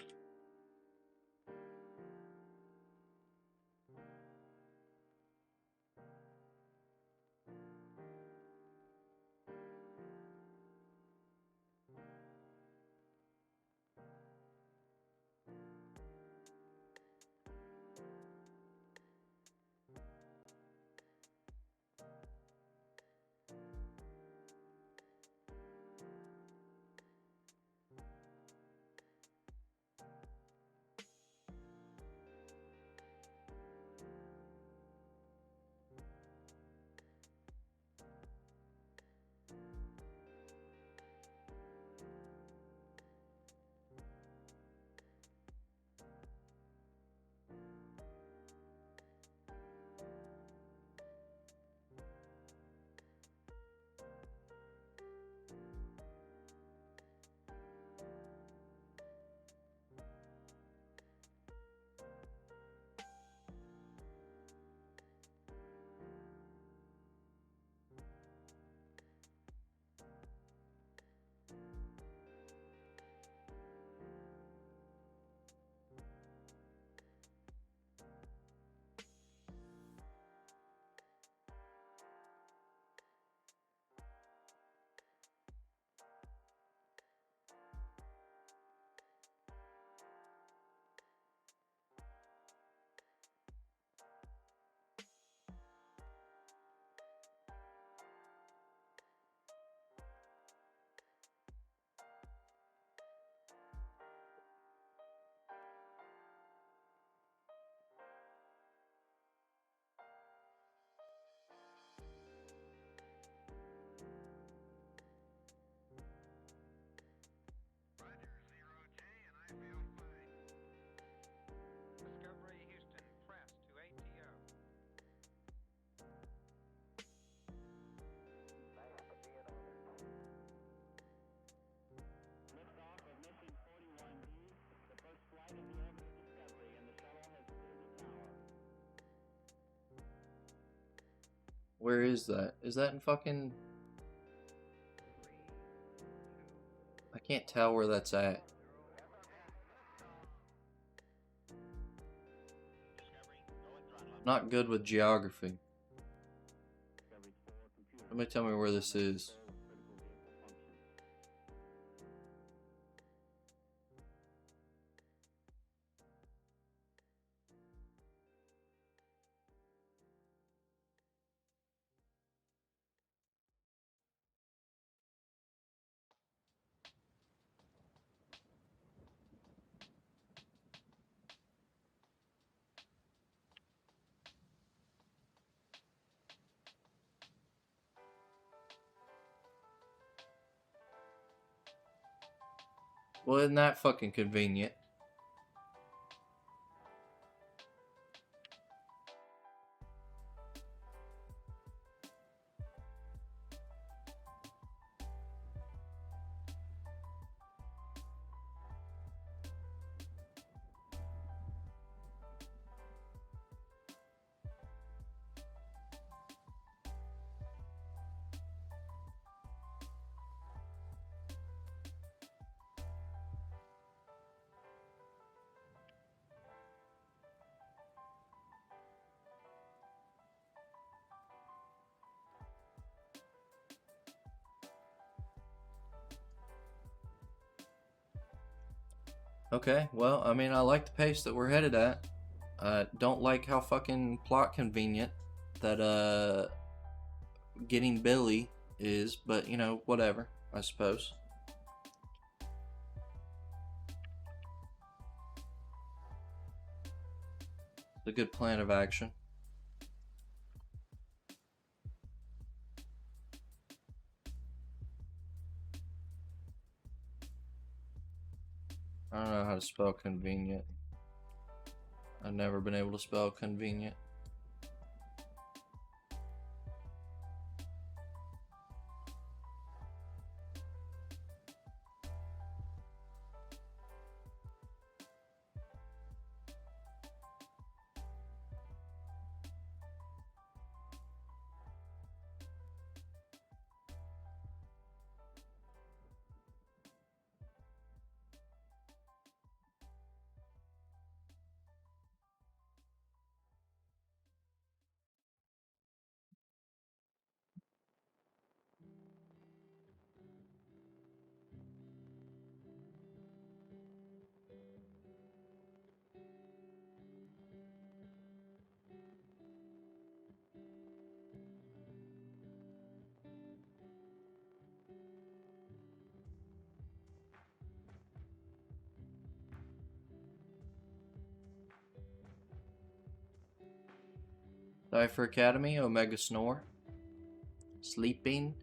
Where is that? Is that in fucking... I can't tell where that's at. Not good with geography. Somebody tell me where this is. Well, isn't that fucking convenient? Okay, well, I mean, I like the pace that we're headed at. I don't like how fucking plot convenient that, getting Billy is, but, you know, whatever, I suppose. It's a good plan of action. I don't know how to spell convenient. I've never been able to spell convenient. Cipher Academy, Omega Snore. Sleeping.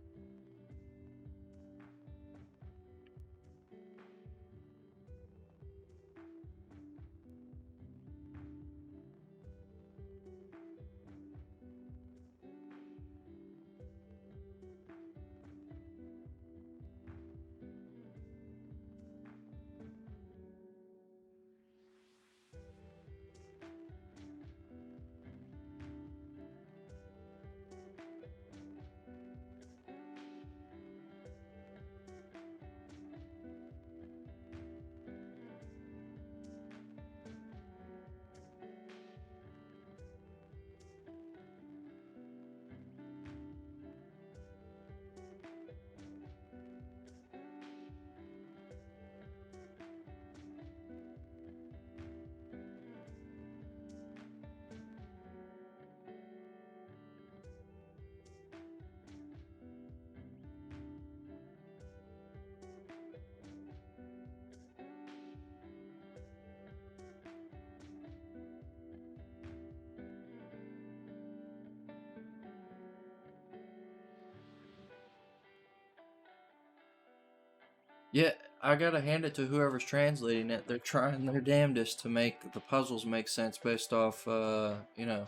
Yeah, I gotta hand it to whoever's translating it. They're trying their damnedest to make the puzzles make sense based off, you know,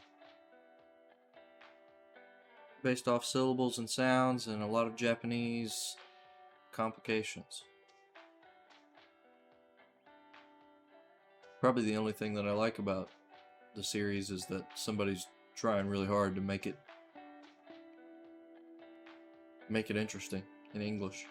based off syllables and sounds and a lot of Japanese complications. Probably the only thing that I like about the series is that somebody's trying really hard to make it make it interesting in English.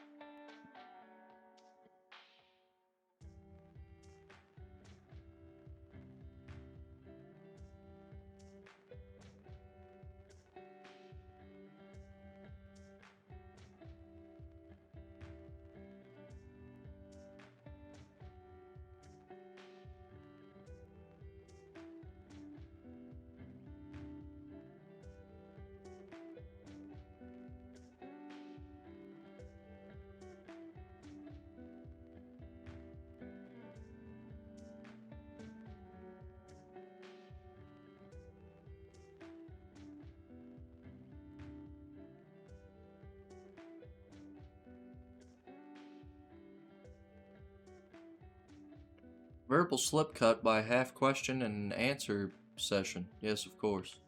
Verbal slip cut by half question and answer session. Yes, of course.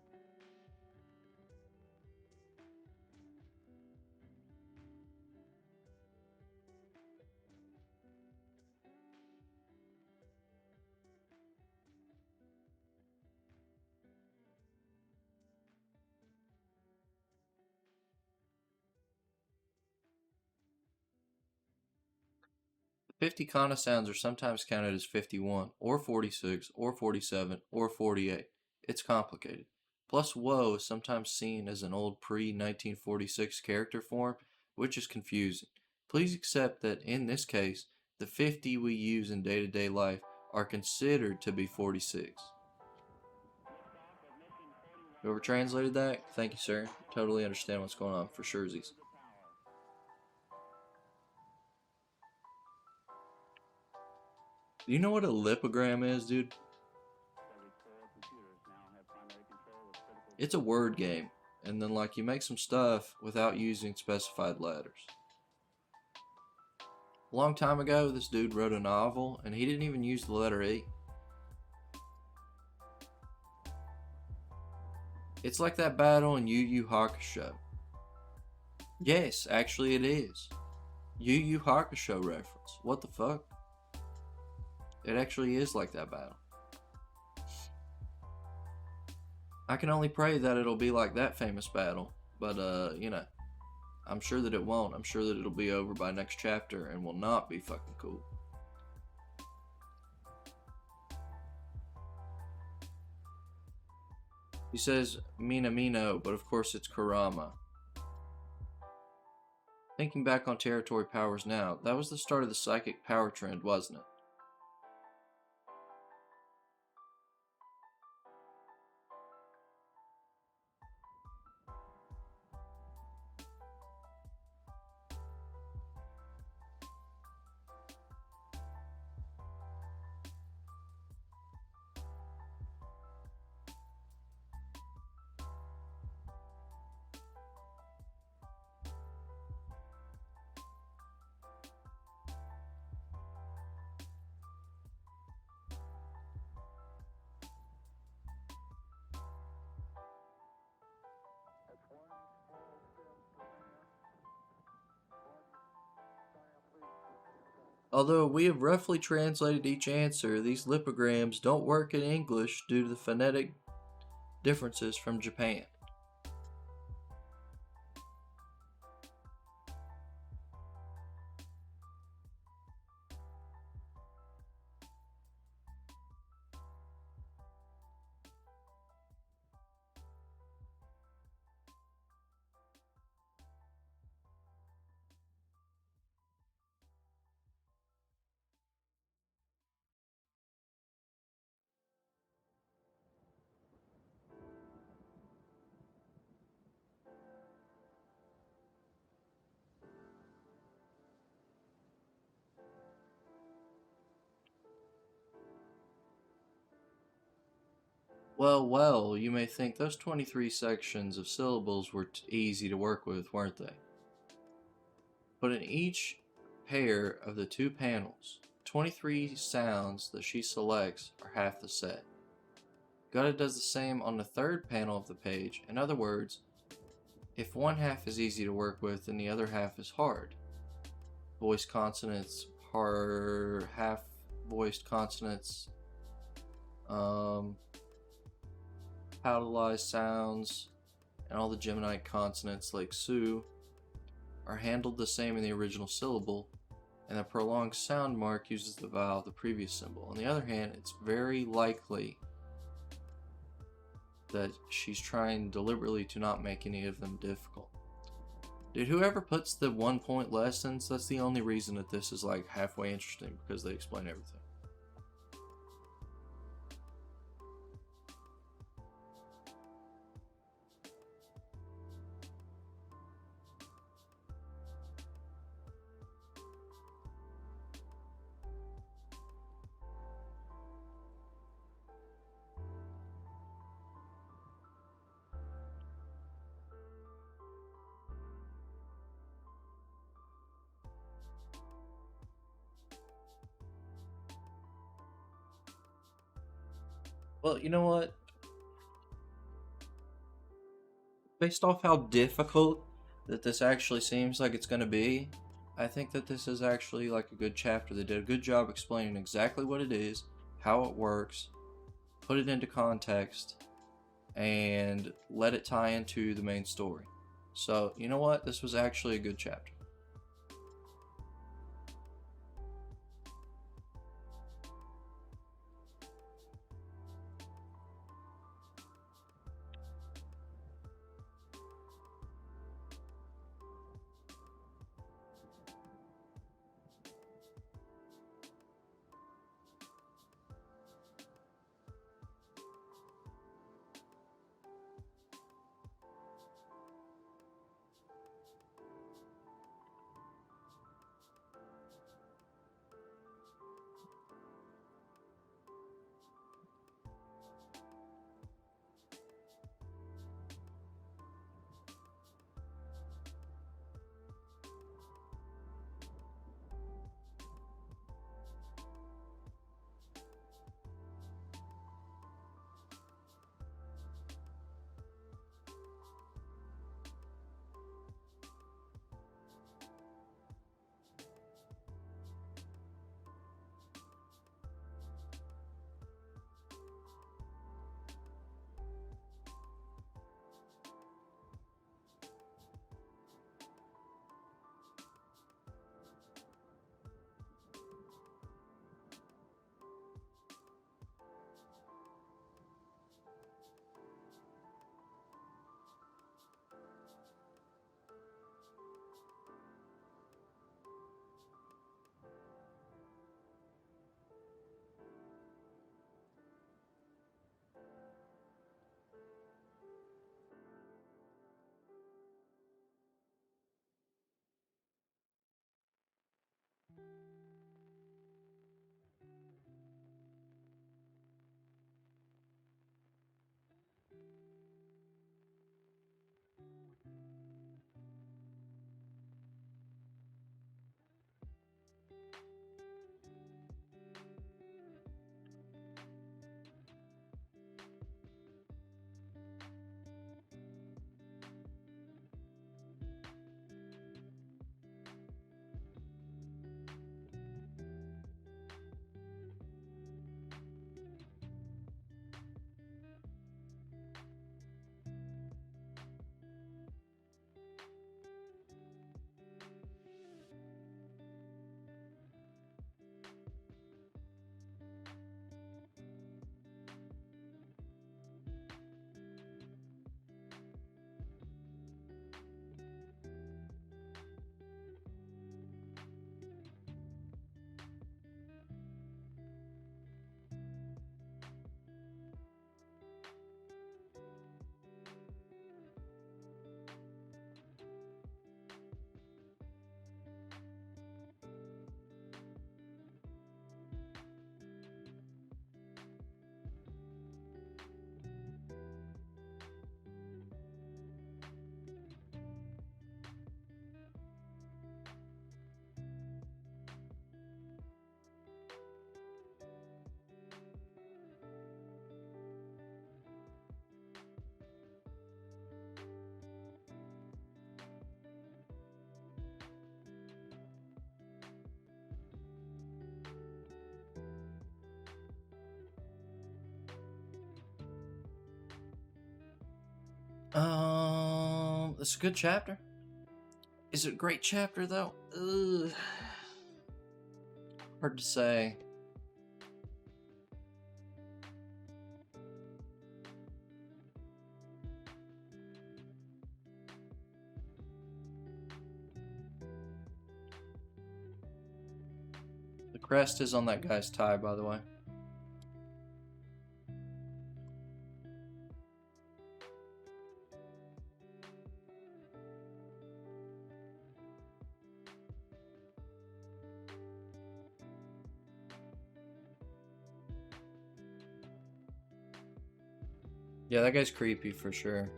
The 50 kana sounds are sometimes counted as 51, or 46, or 47, or 48. It's complicated. Plus, woe is sometimes seen as an old pre-1946 character form, which is confusing. Please accept that in this case, the 50 we use in day-to-day life are considered to be 46. Whoever translated that, thank you, sir. Totally understand what's going on for surezies. Do you know what a lipogram is, dude? It's a word game, and then like you make some stuff without using specified letters. A long time ago, this dude wrote a novel, and he didn't even use the letter E. It's like that battle in Yu Yu Hakusho. Yes, actually it is. Yu Yu Hakusho reference. What the fuck? It actually is like that battle. I can only pray that it'll be like that famous battle, but you know, I'm sure that it won't. I'm sure that it'll be over by next chapter and will not be fucking cool. He says Minamino, but of course it's Kurama. Thinking back on territory powers now, that was the start of the psychic power trend, wasn't it? Although we have roughly translated each answer, these lipograms don't work in English due to the phonetic differences from Japan. Well, you may think those 23 sections of syllables were easy to work with, weren't they? But in each pair of the two panels, 23 sounds that she selects are half the set. Gutta does the same on the third panel of the page. In other words, if one half is easy to work with, then the other half is hard. Voiced consonants, half voiced consonants, palatalized sounds, and all the Geminite consonants like su, are handled the same in the original syllable, and the prolonged sound mark uses the vowel of the previous symbol. On the other hand, it's very likely that she's trying deliberately to not make any of them difficult. Dude, whoever puts the 1 point lessons, that's the only reason that this is like halfway interesting, because they explain everything. Well, you know what? Based off how difficult that this actually seems like it's going to be, I think that this is actually like a good chapter. They did a good job explaining exactly what it is, how it works, put it into context, and let it tie into the main story. So, you know what? This was actually a good chapter. It's a good chapter. Is it a great chapter though? Ugh. Hard to say. The crest is on that guy's tie, by the way. Yeah, that guy's creepy for sure.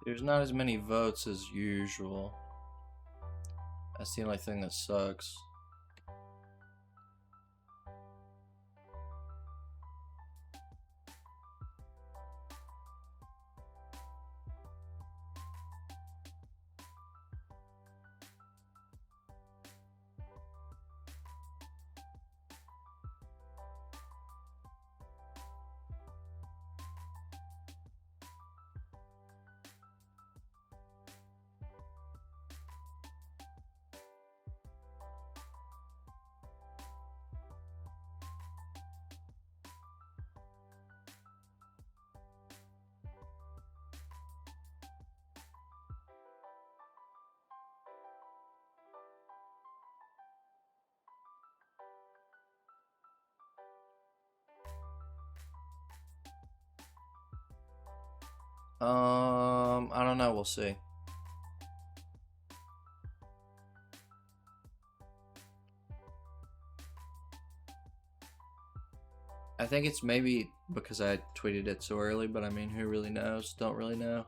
There's not as many votes as usual. That's the only thing that sucks. I don't know. We'll see. I think it's maybe because I tweeted it so early, but I mean, who really knows? Don't really know.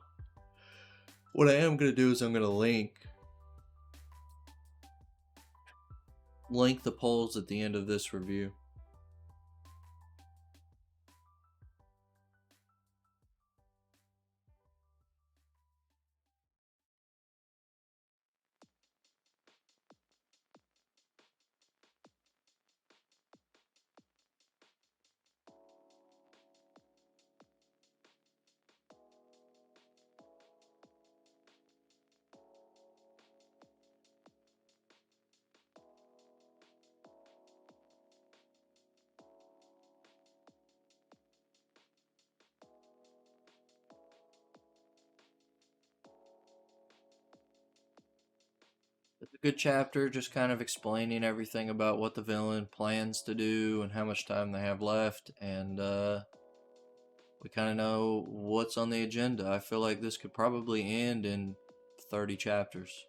What I am gonna do is I'm gonna link the polls at the end of this review. It's a good chapter, just kind of explaining everything about what the villain plans to do and how much time they have left, and we kind of know what's on the agenda. I feel like this could probably end in 30 chapters.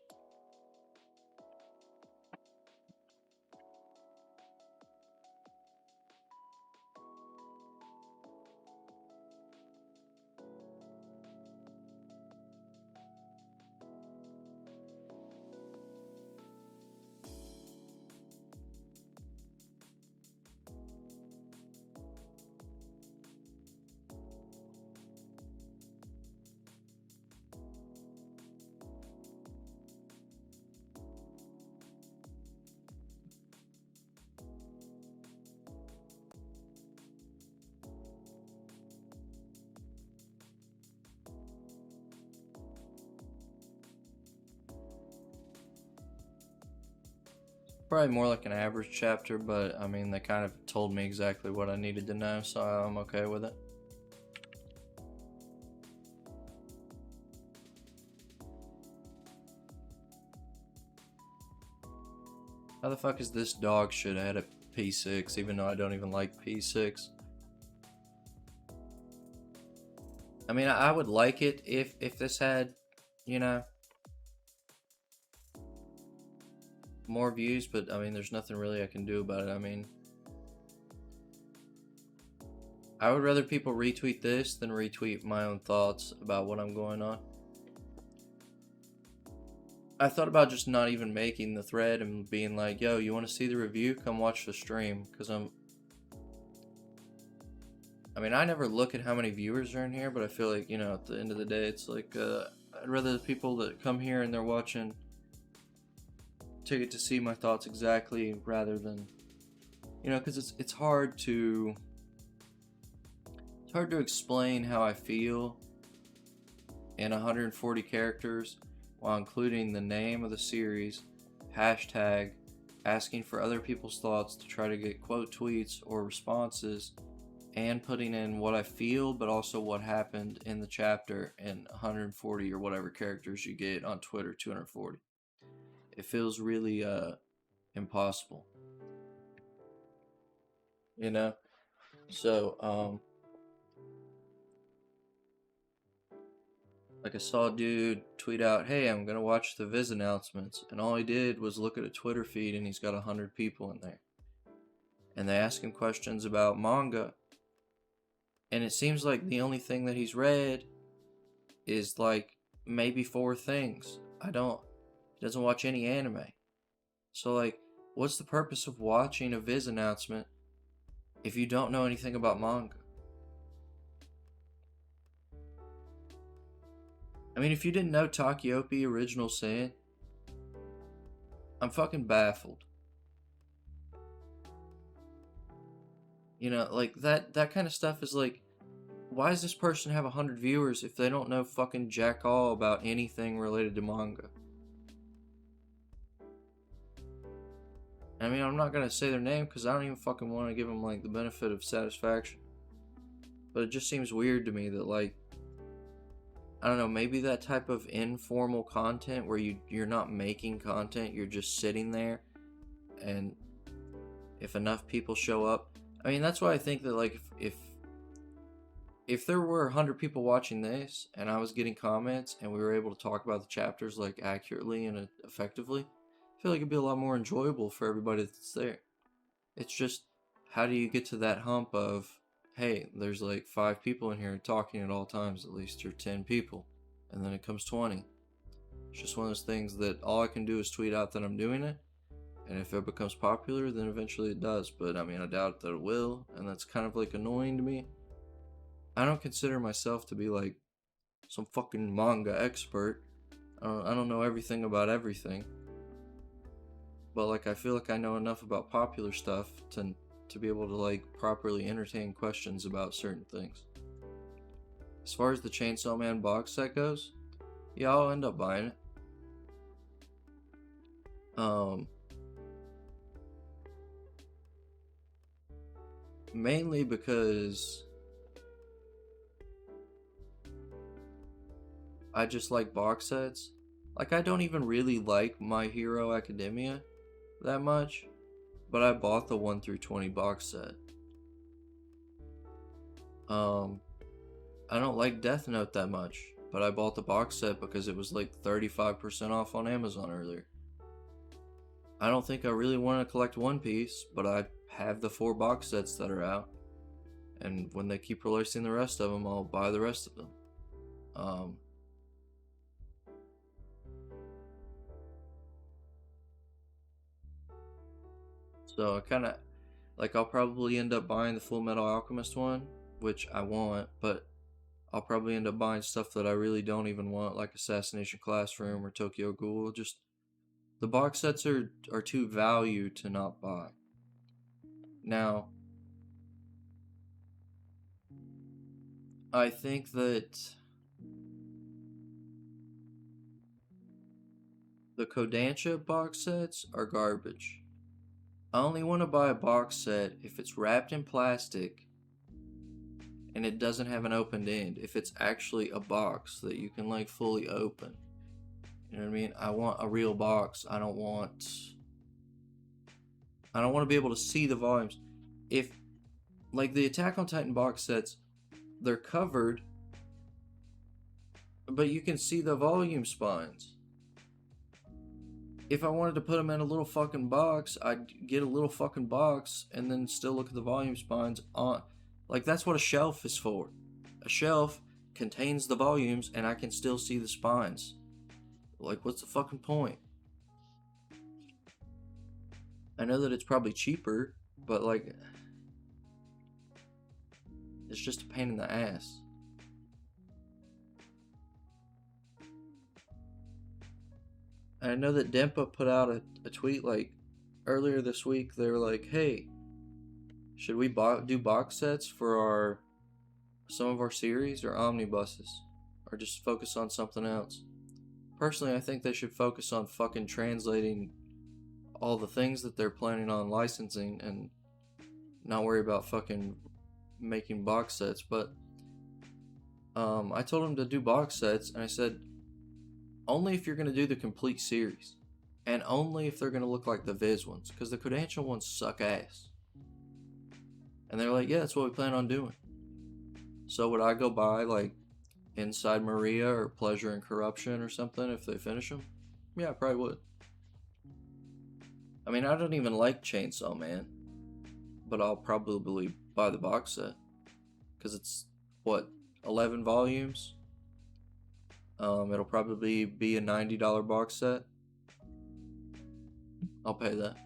probably more like an average chapter, but I mean, they kind of told me exactly what I needed to know, so I'm okay with it. How the fuck is this dog shit at a P6, even though I don't even like P6? I mean, I would like it if this had, you know, more views, but I mean, there's nothing really I can do about it. I mean, I would rather people retweet this than retweet my own thoughts about what I'm going on. I thought about just not even making the thread and being like, yo, you want to see the review? Come watch the stream. Because I mean, I never look at how many viewers are in here, but I feel like, you know, at the end of the day, it's like, I'd rather the people that come here and they're watching to get to see my thoughts exactly rather than, you know, because it's hard to explain how I feel in 140 characters while including the name of the series, hashtag, asking for other people's thoughts to try to get quote tweets or responses, and putting in what I feel but also what happened in the chapter in 140 or whatever characters you get on Twitter, 240. It feels really impossible, you know? So like I saw a dude tweet out, hey, I'm gonna watch the Viz announcements, and all he did was look at a Twitter feed and he's got 100 people in there. And they ask him questions about manga, and it seems like the only thing that he's read is like maybe 4 things. He doesn't watch any anime. So like, what's the purpose of watching a Viz announcement if you don't know anything about manga? I mean, if you didn't know Takiopi Original Sin, I'm fucking baffled. You know, like that kind of stuff is like, why does this person have 100 viewers if they don't know fucking jack all about anything related to manga? I mean, I'm not gonna say their name because I don't even fucking want to give them like the benefit of satisfaction. But it just seems weird to me that like, I don't know, maybe that type of informal content where you're not making content, you're just sitting there, and if enough people show up, I mean, that's why I think that like if there were 100 people watching this and I was getting comments and we were able to talk about the chapters like accurately and effectively, I feel like it'd be a lot more enjoyable for everybody that's there. It's just, how do you get to that hump of, hey, there's like 5 people in here talking at all times, at least, or 10 people, and then it comes 20. It's just one of those things that all I can do is tweet out that I'm doing it, and if it becomes popular, then eventually it does. But I mean, I doubt that it will, and that's kind of like annoying to me. I don't consider myself to be like some fucking manga expert. I don't know everything about everything, but like I feel like I know enough about popular stuff to be able to like properly entertain questions about certain things. As far as the Chainsaw Man box set goes, yeah, I'll end up buying it. Mainly because I just like box sets. Like, I don't even really like My Hero Academia that much, but I bought the 1 through 20 box set. I don't like Death Note that much, but I bought the box set because it was like 35% off on Amazon earlier. I don't think I really want to collect One Piece, but I have the 4 box sets that are out, and when they keep releasing the rest of them, I'll buy the rest of them. So I kind of, like, I'll probably end up buying the Full Metal Alchemist one, which I want, but I'll probably end up buying stuff that I really don't even want, like Assassination Classroom or Tokyo Ghoul. Just, the box sets are too value to not buy. Now, I think that the Kodansha box sets are garbage. I only want to buy a box set if it's wrapped in plastic and it doesn't have an opened end. If it's actually a box that you can like fully open. You know what I mean? I want a real box. I don't want to be able to see the volumes. If like the Attack on Titan box sets, they're covered, but you can see the volume spines. If I wanted to put them in a little fucking box, I'd get a little fucking box and then still look at the volume spines on. Like, that's what a shelf is for. A shelf contains the volumes and I can still see the spines. Like, what's the fucking point? I know that it's probably cheaper, but like, it's just a pain in the ass. And I know that Dempa put out a tweet like earlier this week. They were like, hey, should we do box sets for some of our series or omnibuses? Or just focus on something else? Personally, I think they should focus on fucking translating all the things that they're planning on licensing and not worry about fucking making box sets. But I told them to do box sets, and I said, only if you're going to do the complete series. And only if they're going to look like the Viz ones. Because the Kodansha ones suck ass. And they're like, yeah, that's what we plan on doing. So would I go buy, like, Inside Maria or Pleasure and Corruption or something if they finish them? Yeah, I probably would. I mean, I don't even like Chainsaw Man. But I'll probably buy the box set. Because it's, what, 11 volumes? It'll probably be a $90 box set. I'll pay that.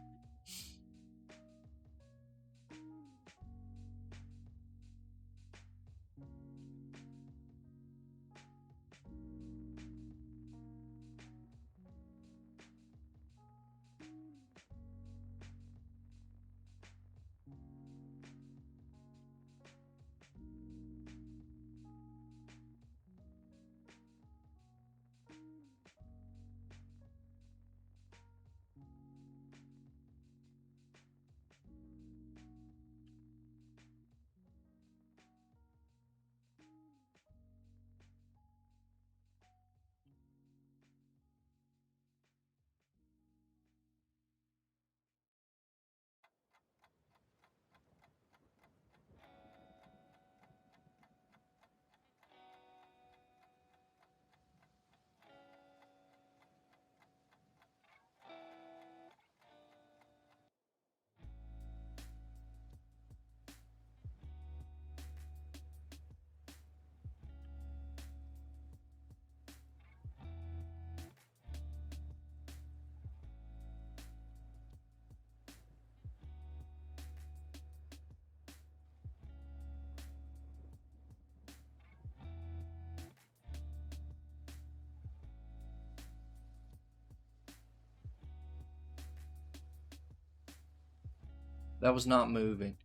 That was not moving.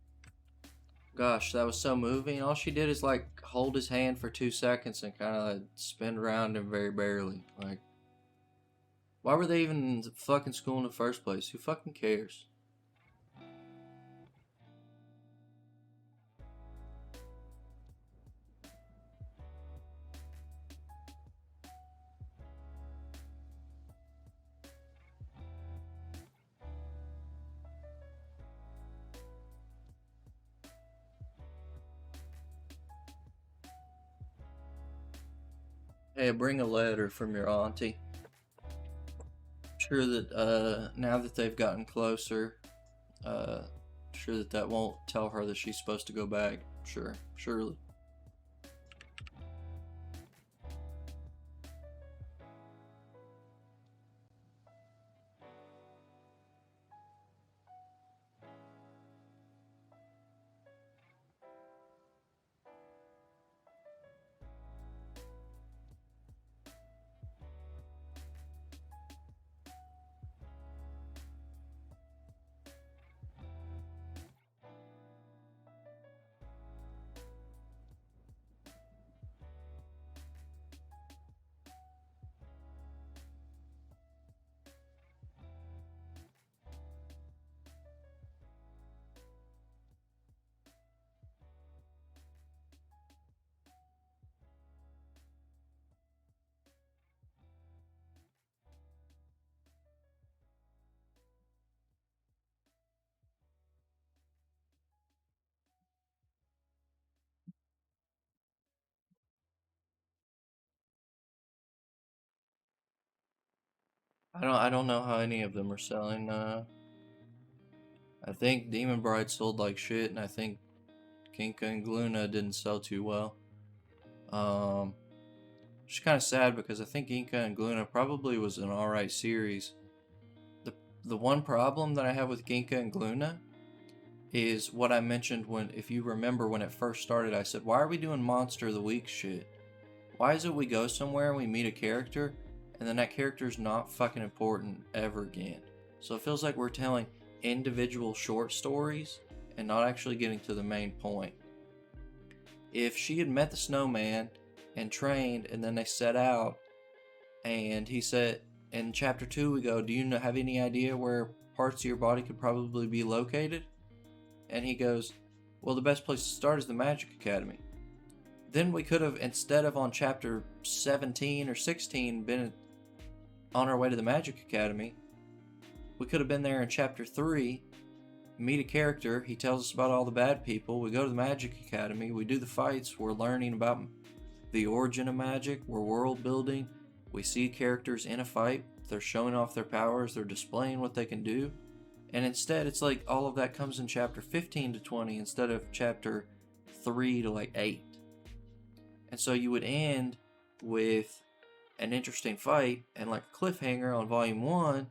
Gosh, that was so moving. All she did is like hold his hand for 2 seconds and kind of spin around him very barely. Like, why were they even in fucking school in the first place? Who fucking cares? Hey, bring a letter from your auntie. Sure that now that they've gotten closer, sure that won't tell her that she's supposed to go back. Sure, surely. I don't know how any of them are selling. I think Demon Bride sold like shit, and I think Kinka and Gluna didn't sell too well. Which is kind of sad because I think Inca and Gluna probably was an alright series. The one problem that I have with Ginka and Gluna is what I mentioned when, if you remember when it first started, I said, why are we doing Monster of the Week shit? Why is it we go somewhere and we meet a character, and then that character's not fucking important ever again? So it feels like we're telling individual short stories and not actually getting to the main point. If she had met the snowman and trained, and then they set out, and he said, in chapter 2 we go, do you have any idea where parts of your body could probably be located? And he goes, well, the best place to start is the Magic Academy. Then we could have, instead of on chapter 17 or 16 been on our way to the Magic Academy, we could have been there in chapter 3, meet a character, he tells us about all the bad people, we go to the Magic Academy, we do the fights, we're learning about the origin of magic, we're world building, we see characters in a fight, they're showing off their powers, they're displaying what they can do, and instead it's like all of that comes in chapter 15 to 20 instead of chapter 3 to like 8. And so you would end with an interesting fight and like a cliffhanger on volume 1,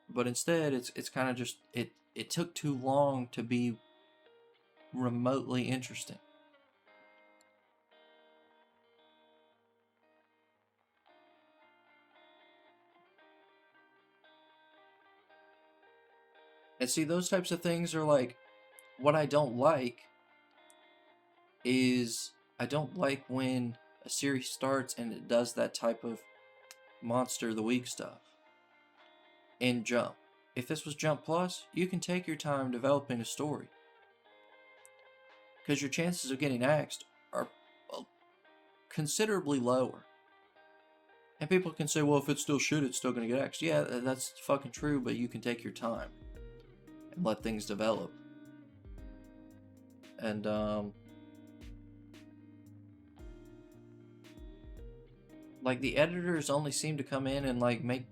but instead it's kind of just it took too long to be remotely interesting. And see, those types of things are like, what I don't like is, I don't like when a series starts and it does that type of Monster of the Week stuff in Jump. If this was Jump Plus, you can take your time developing a story, because your chances of getting axed are considerably lower. And people can say, well, if it's still shit, it's still going to get axed. Yeah, that's fucking true, but you can take your time and let things develop. And like, the editors only seem to come in and like make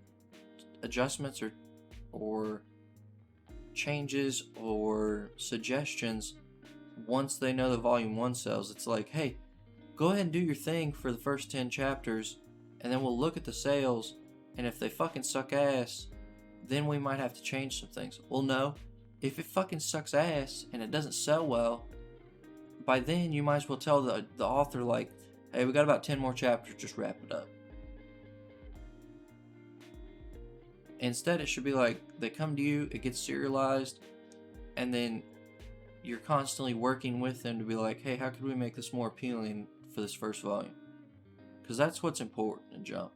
adjustments or changes or suggestions once they know the volume 1 sells. It's like, hey, go ahead and do your thing for the first 10 chapters, and then we'll look at the sales, and if they fucking suck ass, then we might have to change some things. Well, no, if it fucking sucks ass and it doesn't sell well, by then you might as well tell the author, like, hey, we got about 10 more chapters, just wrap it up. Instead, it should be like, they come to you, it gets serialized, and then you're constantly working with them to be like, hey, how could we make this more appealing for this first volume? Because that's what's important in Jump.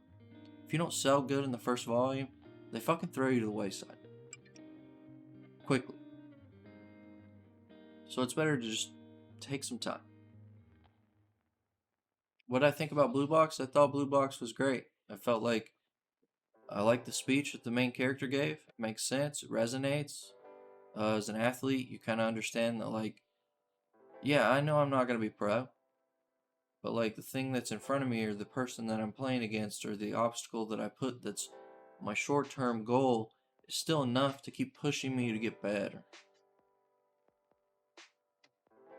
If you don't sell good in the first volume, they fucking throw you to the wayside quickly. So it's better to just take some time. What I think about Blue Box, I thought Blue Box was great. I felt like I liked the speech that the main character gave. It makes sense. It resonates. As an athlete, you kind of understand that, like, yeah, I know I'm not going to be pro, but like, the thing that's in front of me, or the person that I'm playing against, or the obstacle that I put that's my short-term goal, is still enough to keep pushing me to get better.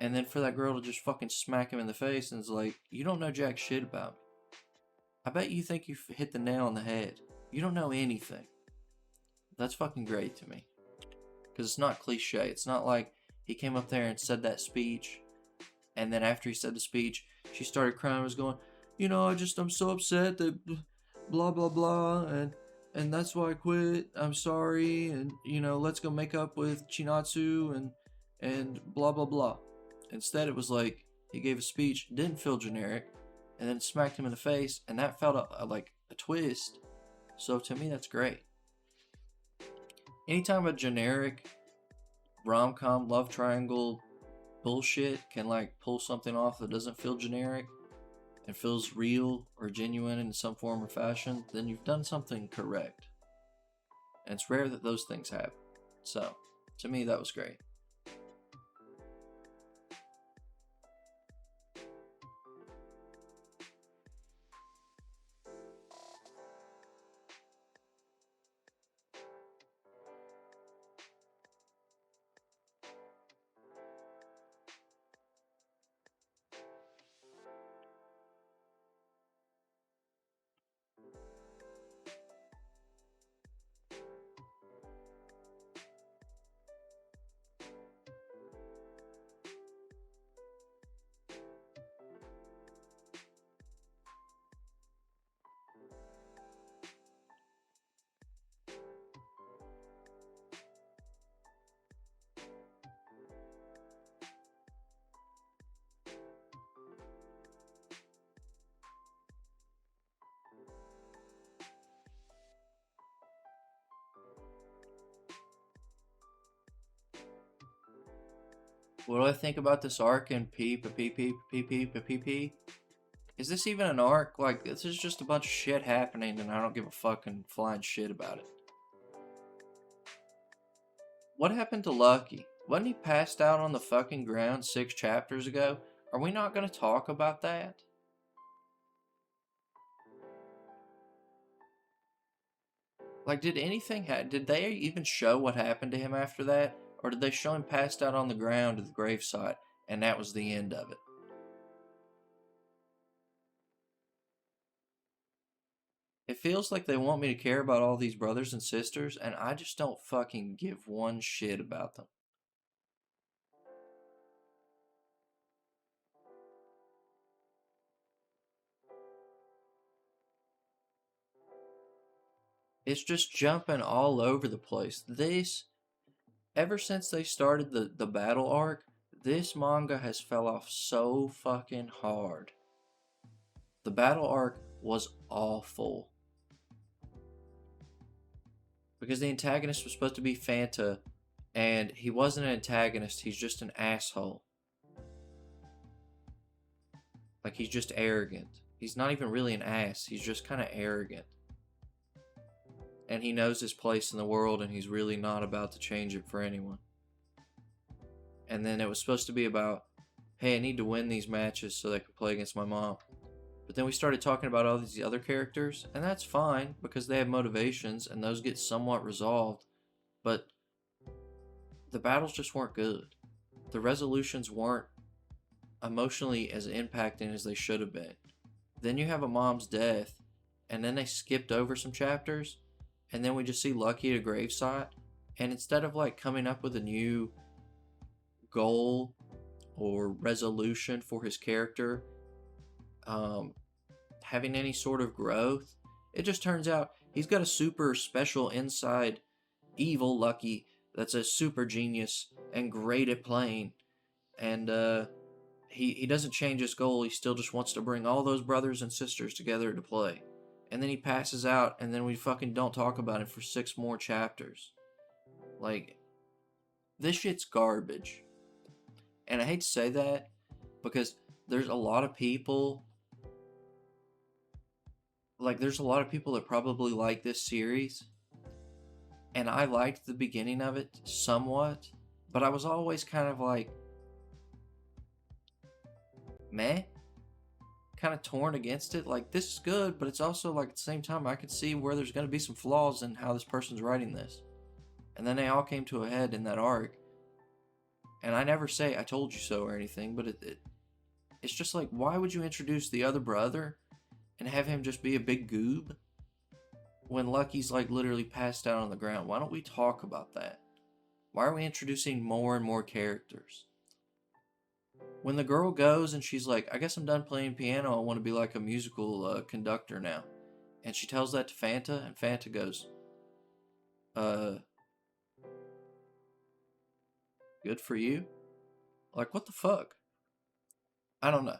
And then for that girl to just fucking smack him in the face and is like, you don't know jack shit about me. I bet you think you hit the nail on the head. You don't know anything. That's fucking great to me. Because it's not cliche. It's not like he came up there and said that speech, and then after he said the speech, she started crying and was going, you know, I'm so upset that blah blah blah, and that's why I quit. I'm sorry, and you know, let's go make up with Chinatsu and blah blah blah. Instead, it was like, he gave a speech, didn't feel generic, and then smacked him in the face, and that felt like a twist. So to me, that's great. Anytime a generic rom-com love triangle bullshit can like pull something off that doesn't feel generic and feels real or genuine in some form or fashion, then you've done something correct. And it's rare that those things happen. So, to me, that was great. What do I think about this arc in P? Is this even an arc? Like, this is just a bunch of shit happening and I don't give a fucking flying shit about it. What happened to Lucky? Wasn't he passed out on the fucking ground 6 chapters ago? Are we not going to talk about that? Like, did anything did they even show what happened to him after that? Or did they show him passed out on the ground at the gravesite and that was the end of it? It feels like they want me to care about all these brothers and sisters, and I just don't fucking give one shit about them. It's just jumping all over the place. Ever since they started the battle arc, this manga has fell off so fucking hard. The battle arc was awful. Because the antagonist was supposed to be Fanta, and he wasn't an antagonist, he's just an asshole. Like, he's just arrogant. He's not even really an ass, he's just kind of arrogant. And he knows his place in the world, and he's really not about to change it for anyone. And then it was supposed to be about, hey, I need to win these matches so that I can play against my mom. But then we started talking about all these other characters, and that's fine because they have motivations and those get somewhat resolved. But the battles just weren't good. The resolutions weren't emotionally as impacting as they should have been. Then you have a mom's death, and then they skipped over some chapters, and then we just see Lucky at a gravesite, and instead of like coming up with a new goal or resolution for his character, having any sort of growth, it just turns out he's got a super special inside evil Lucky that's a super genius and great at playing, and he doesn't change his goal. He still just wants to bring all those brothers and sisters together to play. And then he passes out, and then we fucking don't talk about it for 6 more chapters. Like, this shit's garbage. And I hate to say that, because there's a lot of people that probably like this series, and I liked the beginning of it somewhat, but I was always kind of like, meh, kind of torn against it. Like, this is good, but it's also like at the same time I could see where there's going to be some flaws in how this person's writing this. And then they all came to a head in that arc, and I never say I told you so or anything, but it's just like, why would you introduce the other brother and have him just be a big goob when Lucky's like literally passed out on the ground? Why don't we talk about that? Why are we introducing more and more characters? When the girl goes and she's like, I guess I'm done playing piano, I want to be like a musical conductor now. And she tells that to Fanta, and Fanta goes, good for you? Like, what the fuck? I don't know.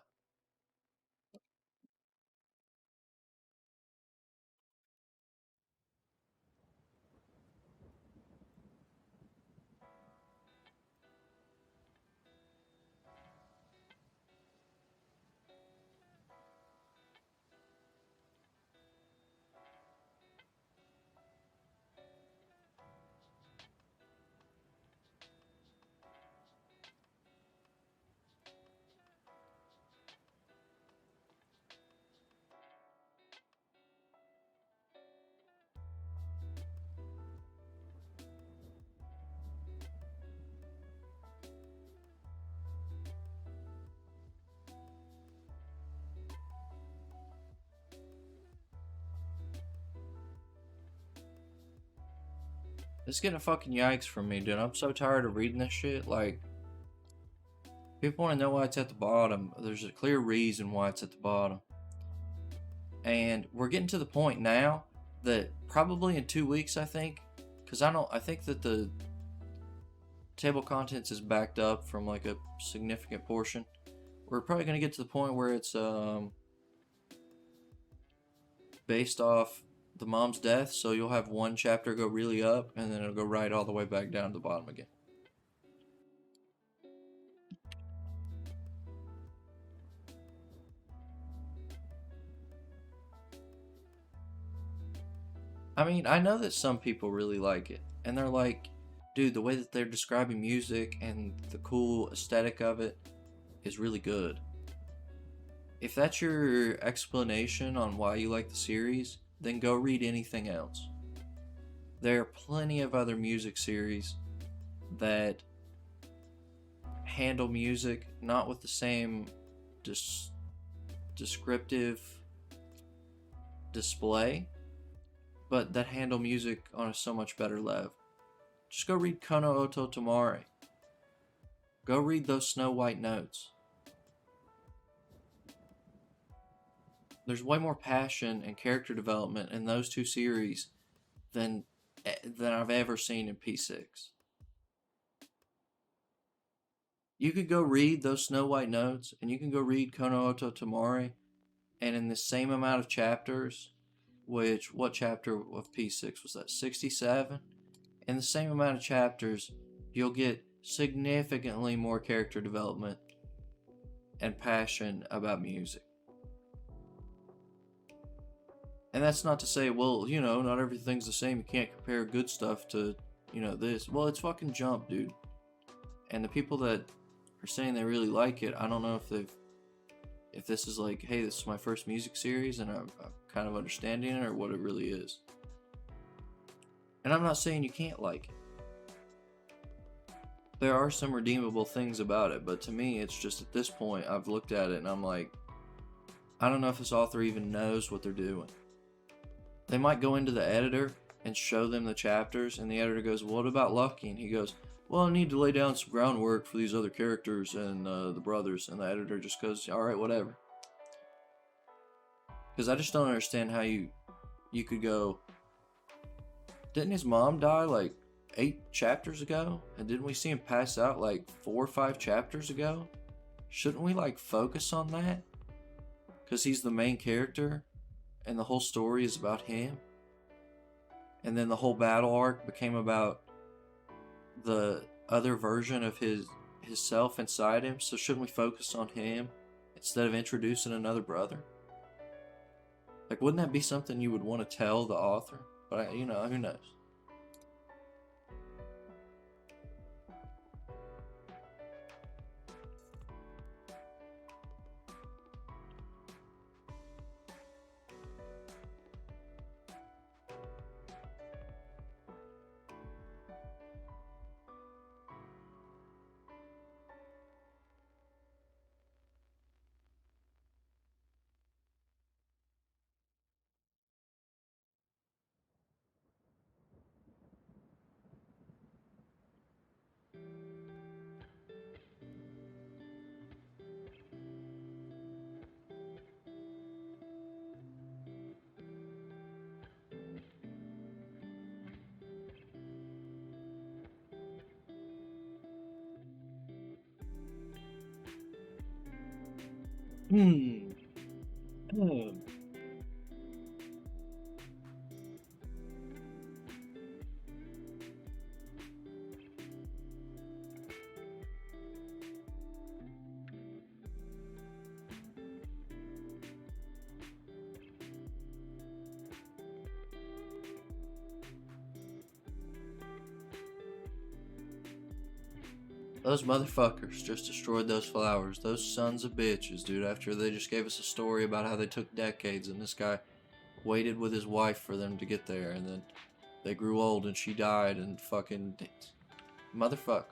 It's getting a fucking yikes from me, dude. I'm so tired of reading this shit. Like, people want to know why it's at the bottom. There's a clear reason why it's at the bottom. And we're getting to the point now that probably in 2 weeks, I think, because I think that the table contents is backed up from like a significant portion. We're probably going to get to the point where it's based off the mom's death, so you'll have one chapter go really up, and then it'll go right all the way back down to the bottom again. I mean, I know that some people really like it, and they're like, dude, the way that they're describing music and the cool aesthetic of it is really good. If that's your explanation on why you like the series, then go read anything else. There are plenty of other music series that handle music not with the same descriptive display, but that handle music on a so much better level. Just go read Kono Oto Tomare. Go read those Snow White notes. There's way more passion and character development in those two series than I've ever seen in P6. You could go read those Snow White notes, and you can go read Kono Oto Tomare, and in the same amount of chapters, which, what chapter of P6 was that? 67? In the same amount of chapters, you'll get significantly more character development and passion about music. And that's not to say, well, you know, not everything's the same. You can't compare good stuff to, you know, this. Well, it's fucking Jump, dude. And the people that are saying they really like it, I don't know if this is like, hey, this is my first music series and I'm kind of understanding it, or what it really is. And I'm not saying you can't like it. There are some redeemable things about it, but to me, it's just at this point, I've looked at it and I'm like, I don't know if this author even knows what they're doing. They might go into the editor and show them the chapters, and the editor goes, well, what about Lucky? And he goes, well, I need to lay down some groundwork for these other characters and the brothers. And the editor just goes, all right, whatever. Because I just don't understand how you could go, didn't his mom die like 8 chapters ago? And didn't we see him pass out like 4 or 5 chapters ago? Shouldn't we like focus on that? Because he's the main character and the whole story is about him. And then the whole battle arc became about the other version of his self inside him. So shouldn't we focus on him instead of introducing another brother? Like, wouldn't that be something you would want to tell the author? But, you know, who knows? Hmm. Those motherfuckers just destroyed those flowers. Those sons of bitches, dude, after they just gave us a story about how they took decades and this guy waited with his wife for them to get there, and then they grew old and she died, and fucking motherfuckers.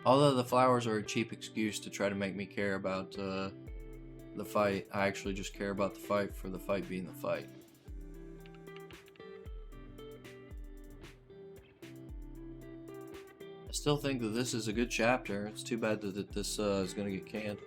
Although the flowers are a cheap excuse to try to make me care about the fight, I actually just care about the fight for the fight being the fight. still think that this is a good chapter. It's too bad that this is gonna get canned.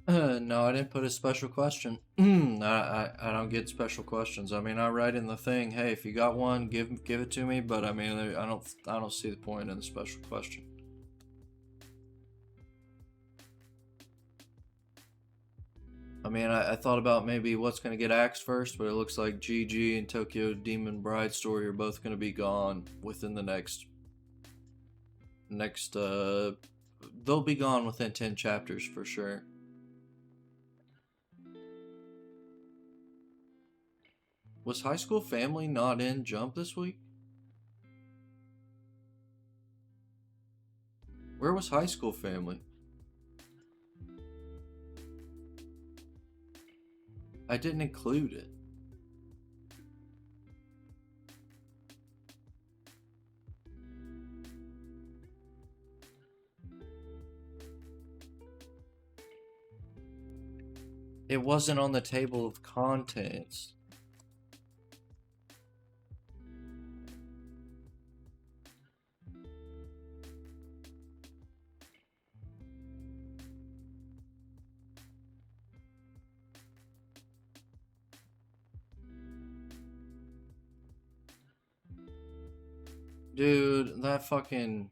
No, I didn't put a special question. I don't get special questions. I mean, I write in the thing, hey, if you got one, give it to me. But I mean, I don't see the point in the special question. I mean, I thought about maybe what's gonna get axed first, but it looks like GG and Tokyo Demon Bride Story are both gonna be gone within the next. They'll be gone within 10 chapters for sure. Was High School Family not in Jump this week? Where was High School Family? I didn't include it. It wasn't on the table of contents. Dude, that fucking...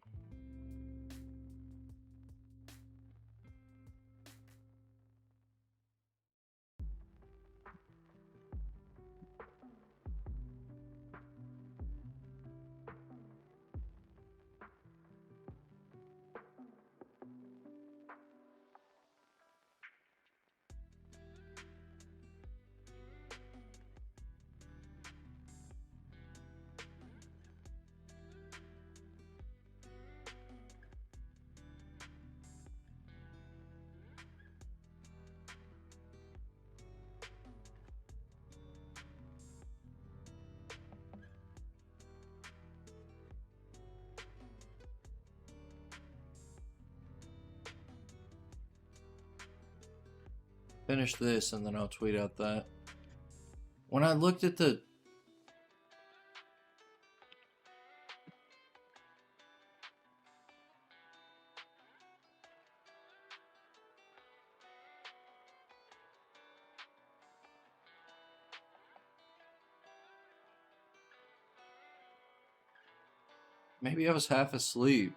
Finish this and then I'll tweet out that. When I looked at the... Maybe I was half asleep.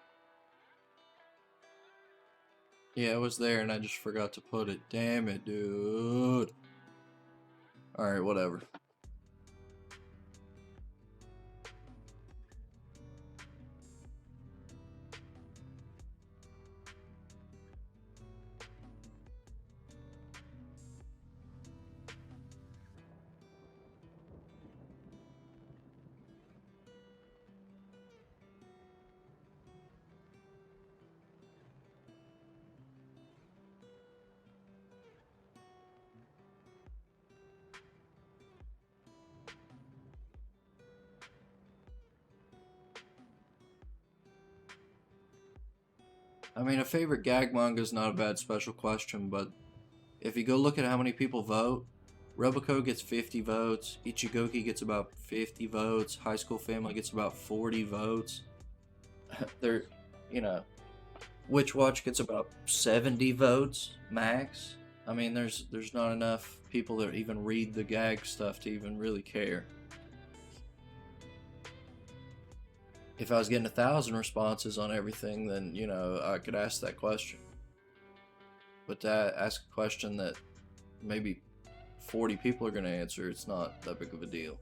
Yeah, it was there and I just forgot to put it. Damn it, dude. Alright, whatever. I mean, a favorite gag manga is not a bad special question, but if you go look at how many people vote, Roboco gets 50 votes, Ichigoki gets about 50 votes, High School Family gets about 40 votes. They're, you know, Witch Watch gets about 70 votes max. I mean, there's not enough people that even read the gag stuff to even really care. If I was getting 1,000 responses on everything, then I could ask that question. But to ask a question that maybe 40 people are going to answer, it's not that big of a deal.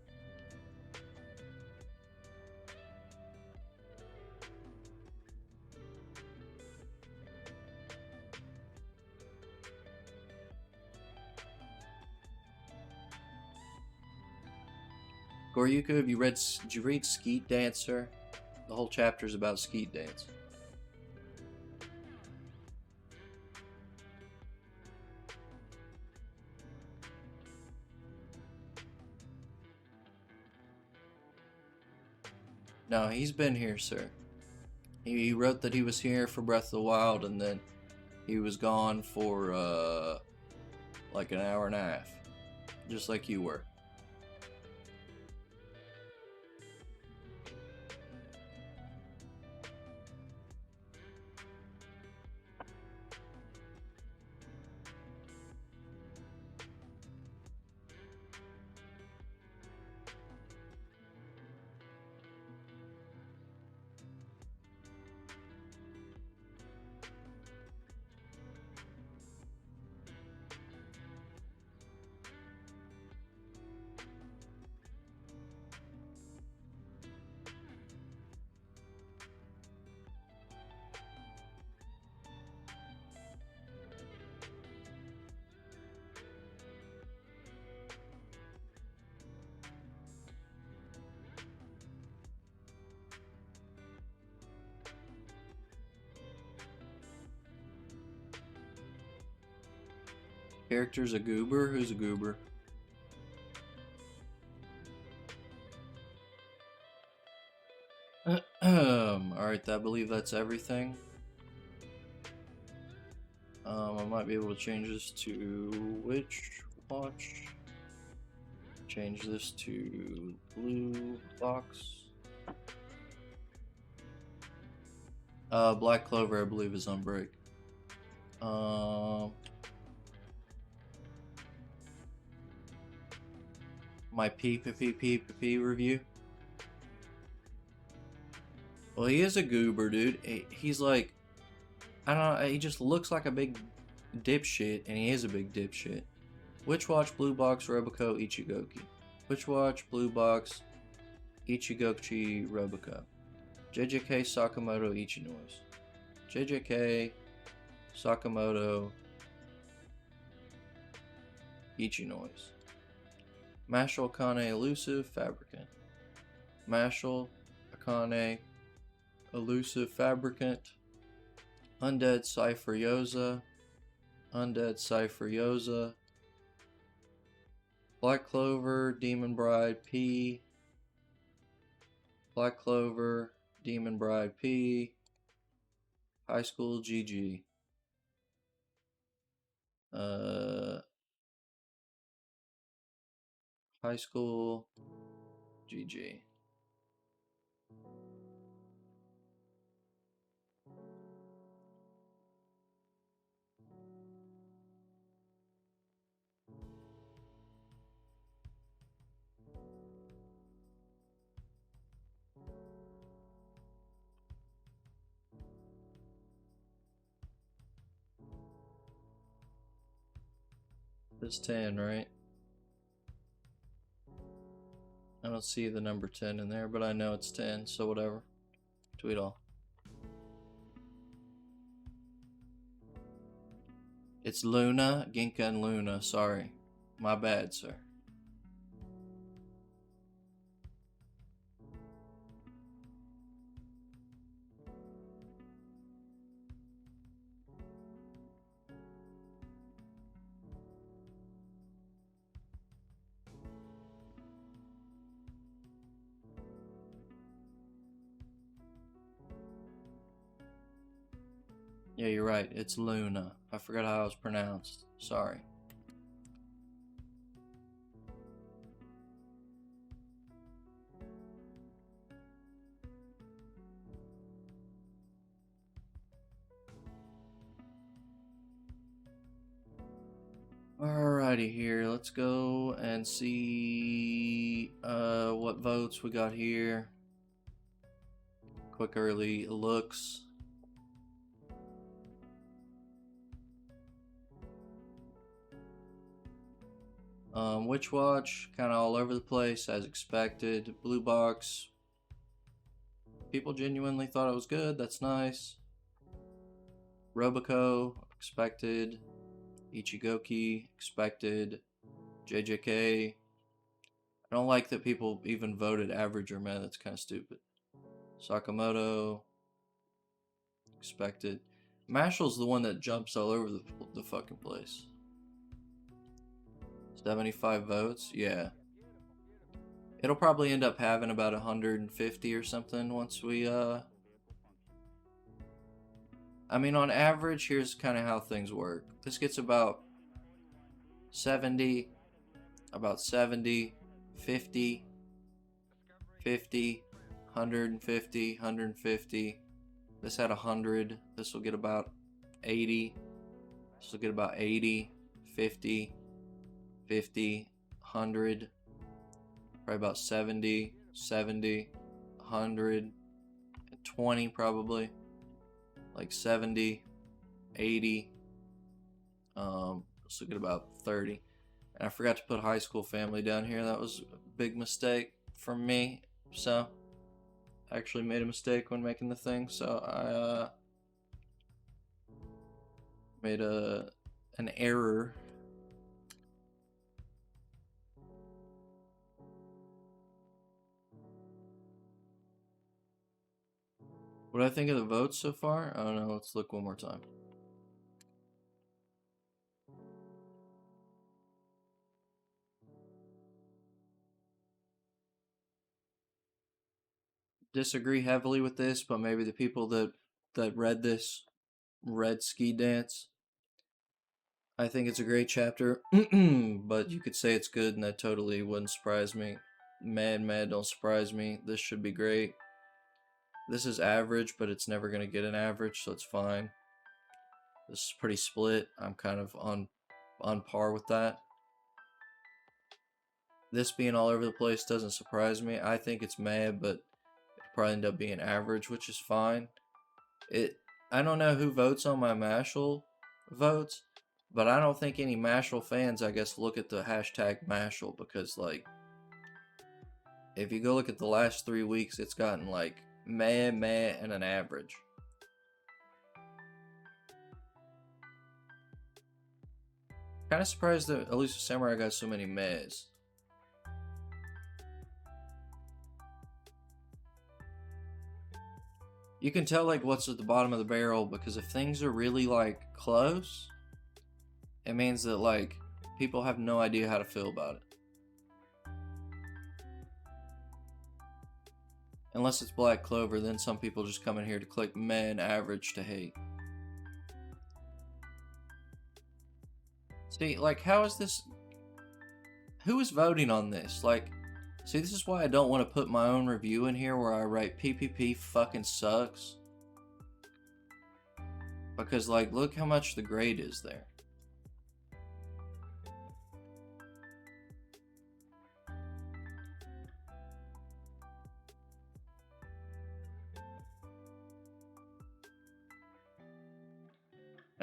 Goryuka, did you read Skeet Dancer? The whole chapter is about skeet dance. No, he's been here, sir. He wrote that he was here for Breath of the Wild, and then he was gone for like an hour and a half, just like you were. Character's a goober? Who's a goober? Alright, I believe that's everything. I might be able to change this to Witch Watch. Change this to Blue Box. Black Clover, I believe, is on break. My P review. Well, he is a goober, dude. He's like, I don't know, he just looks like a big dipshit, and he is a big dipshit. Witch Watch, Blue Box, Roboco, Ichigoki. Witch Watch, Blue Box, Ichigoki, Roboco. JJK, Sakamoto, Ichinoise. JJK, Sakamoto, Ichinoise. Mashal Akane, Elusive, Fabricant. Mashal Akane, Elusive, Fabricant. Undead Cypher Yoza. Undead Cypher Yoza. Black Clover, Demon Bride P. Black Clover, Demon Bride P. High School GG. High School GG. It's 10, right? I don't see the number 10 in there, but I know it's 10, so whatever. Tweet all. It's Luna, Ginka, and Luna. Sorry. My bad, sir. Yeah, you're right. It's Luna. I forgot how it was pronounced. Sorry. Alrighty, here. Let's go and see what votes we got here. Quick early looks. Witch Watch, kind of all over the place as expected. Blue Box, people genuinely thought it was good. That's nice. Roboco, expected. Ichigoki, expected. JJK. I don't like that people even voted average or meh. That's kind of stupid. Sakamoto, expected. Mashal's the one that jumps all over the fucking place. 75 votes, yeah. It'll probably end up having about 150 or something once we, I mean, on average, here's kind of how things work. This gets about 70, 50, 50, 150, 150. This had 100. This will get about 80. This will get about 80, 50, 50, 100. Probably about 70, 70, 100, 20 probably. Like 70, 80. This will get about 30. And I forgot to put High School Family down here. That was a big mistake from me. So, I actually made a mistake when making the thing. So, I made an error. What do I think of the votes so far? I don't know. Let's look one more time. Disagree heavily with this, but maybe the people that read this read Ski Dance. I think it's a great chapter, but you could say it's good, and that totally wouldn't surprise me. Mad don't surprise me. This should be great. This is average, but it's never going to get an average, so it's fine. This is pretty split. I'm kind of on par with that. This being all over the place doesn't surprise me. I think it's mad, but it'll probably end up being average, which is fine. I don't know who votes on my Mashal votes, but I don't think any Mashal fans, I guess, look at the hashtag Mashal, because, like, if you go look at the last 3 weeks, it's gotten, like, meh, and an average. Kind of surprised that Elusive Samurai got so many mehs. You can tell, like, what's at the bottom of the barrel, because if things are really, like, close, it means that, like, people have no idea how to feel about it. Unless it's Black Clover, then some people just come in here to click meh and average to hate. See, like, how is this... Who is voting on this? Like, see, this is why I don't want to put my own review in here where I write PPP fucking sucks. Because, like, look how much the grade is there.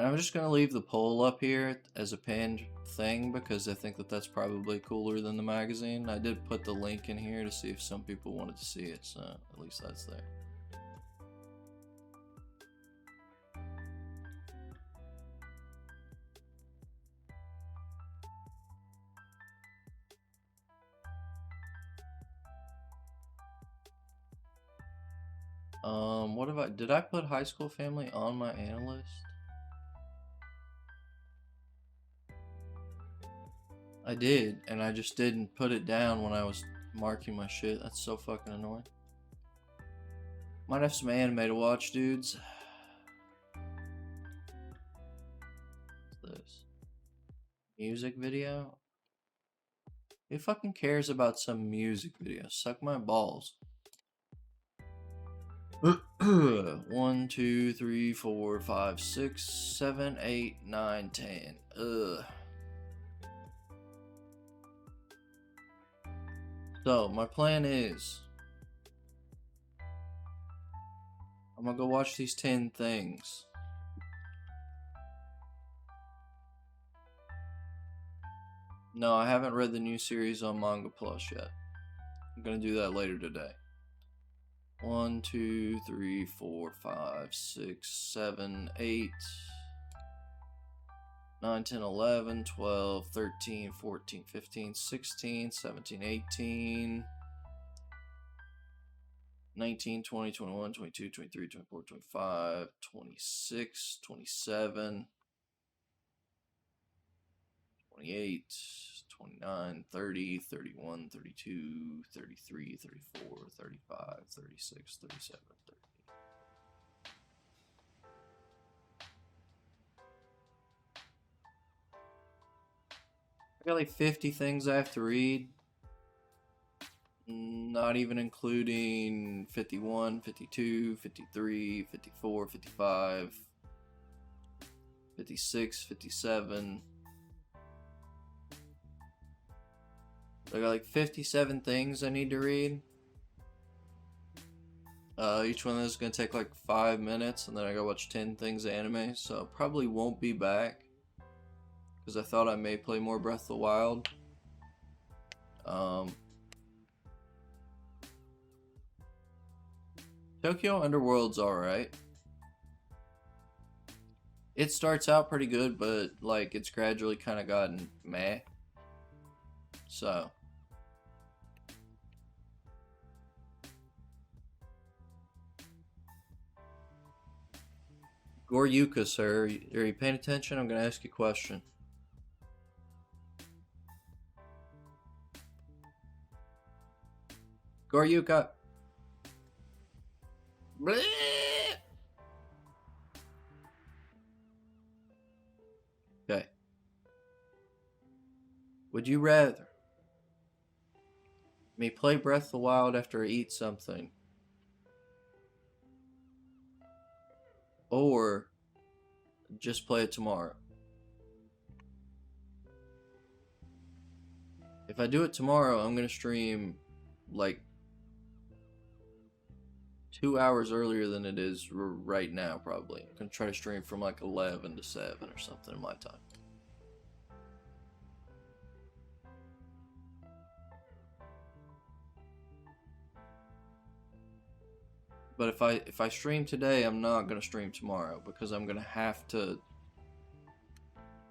And I'm just going to leave the poll up here as a pinned thing because I think that that's probably cooler than the magazine. I did put the link in here to see if some people wanted to see it, so at least that's there. Did I put High School Family on my analyst? I did, and I just didn't put it down when I was marking my shit. That's so fucking annoying. Might have some anime to watch, dudes. What's this? Music video? Who fucking cares about some music video? Suck my balls. 1, 2, 3, 4, 5, 6, 7, 8, 9, 10. Ugh. So, my plan is I'm gonna go watch these 10 things. No, I haven't read the new series on Manga Plus yet. I'm gonna do that later today. 1, 2, 3, 4, 5, 6, 7, 8, 9, 10, 11, 12, 13, 14, 15, 16, 17, 18, 19, 20, 21, 22, 23, 24, 25, 26, 27, 28, 29, 30, 31, 32, 33, 34, 35, 36, 37, 38. I got like 50 things I have to read. Not even including 51, 52, 53, 54, 55, 56, 57. I got like 57 things I need to read. Each one of those is going to take like 5 minutes, and then I gotta watch 10 things of anime, so probably won't be back. Because I thought I may play more Breath of the Wild. Tokyo Underworld's alright. It starts out pretty good, but like it's gradually kind of gotten meh. So. Goryuka, sir, are you paying attention? I'm going to ask you a question. Goryuka. Bleh! Okay. Would you rather me play Breath of the Wild after I eat something, or just play it tomorrow? If I do it tomorrow, I'm going to stream like 2 hours earlier than it is right now, probably. I'm going to try to stream from like 11 to 7 or something in my time. But if I stream today, I'm not going to stream tomorrow because I'm going to have to.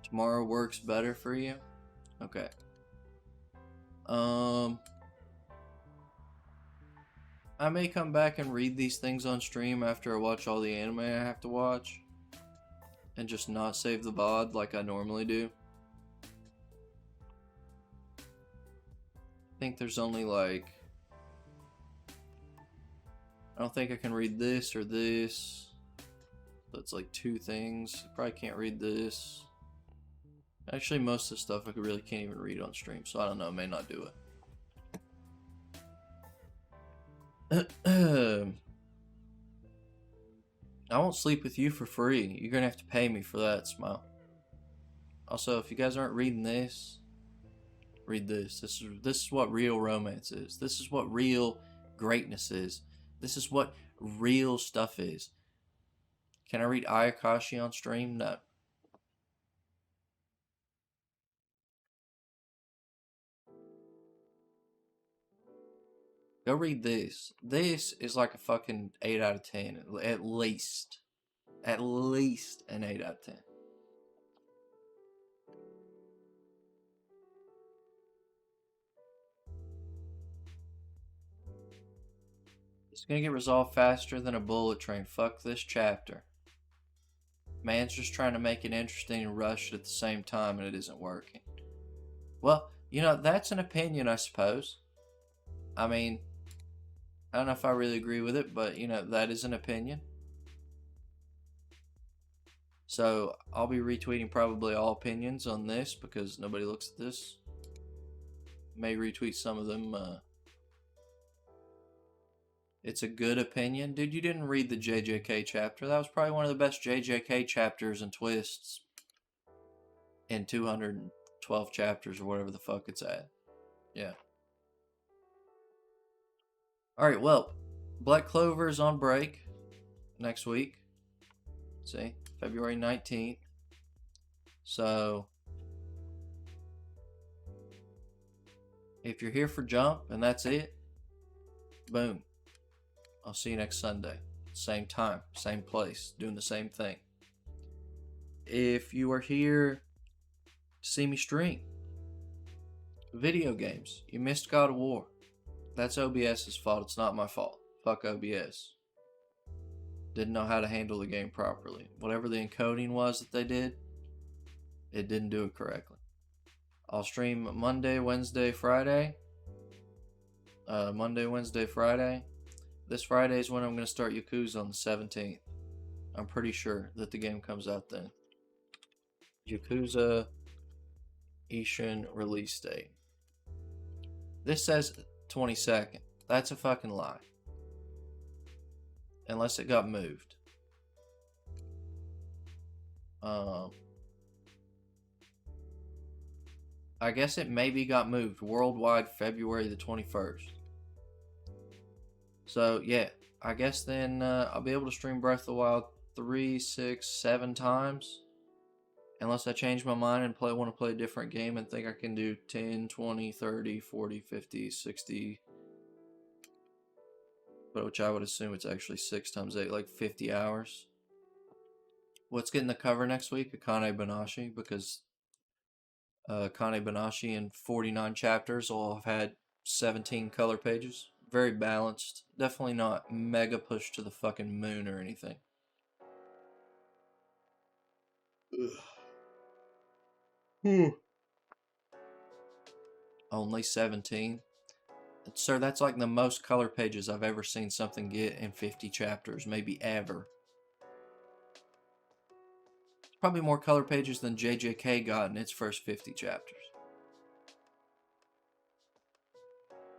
Tomorrow works better for you? Okay. I may come back and read these things on stream after I watch all the anime I have to watch. And just not save the VOD like I normally do. I think there's only like... I don't think I can read this or this. That's like 2 things. Probably can't read this. Actually, most of the stuff I really can't even read on stream, so I don't know, I may not do it. I won't sleep with you for free. You're gonna have to pay me for that, Smile. Also, if you guys aren't reading this, read this. This is what real romance is. This is what real greatness is. This is what real stuff is. Can I read Ayakashi on stream? No. Go read this. This is like a fucking 8 out of 10. At least. At least an 8 out of 10. It's gonna get resolved faster than a bullet train. Fuck this chapter. Man's just trying to make it interesting and rush at the same time, and it isn't working. Well, you know, that's an opinion, I suppose. I mean, I don't know if I really agree with it, but, you know, that is an opinion. So, I'll be retweeting probably all opinions on this because nobody looks at this. May retweet some of them. It's a good opinion. Dude, you didn't read the JJK chapter. That was probably one of the best JJK chapters and twists in 212 chapters or whatever the fuck it's at. Yeah. Alright, well, Black Clover is on break next week. See, February 19th. So, if you're here for Jump and that's it, boom. I'll see you next Sunday. Same time, same place, doing the same thing. If you are here to see me stream video games, you missed God of War. That's OBS's fault. It's not my fault. Fuck OBS. Didn't know how to handle the game properly. Whatever the encoding was that they did, it didn't do it correctly. I'll stream Monday, Wednesday, Friday. Monday, Wednesday, Friday. This Friday is when I'm going to start Yakuza on the 17th. I'm pretty sure that the game comes out then. Yakuza Ishin release date. This says 22nd. That's a fucking lie. Unless it got moved. I guess it maybe got moved. Worldwide, February the 21st. So, yeah. I guess then I'll be able to stream Breath of the Wild 3, 6, 7 times. Unless I change my mind and want to play a different game and think I can do 10, 20, 30, 40, 50, 60. But which I would assume it's actually 6 times 8, like 50 hours. What's getting the cover next week? Akane Banashi, because Akane Banashi in 49 chapters will have had 17 color pages. Very balanced. Definitely not mega push to the fucking moon or anything. Only 17. Sir, that's like the most color pages I've ever seen something get in 50 chapters, maybe ever. It's probably more color pages than JJK got in its first 50 chapters.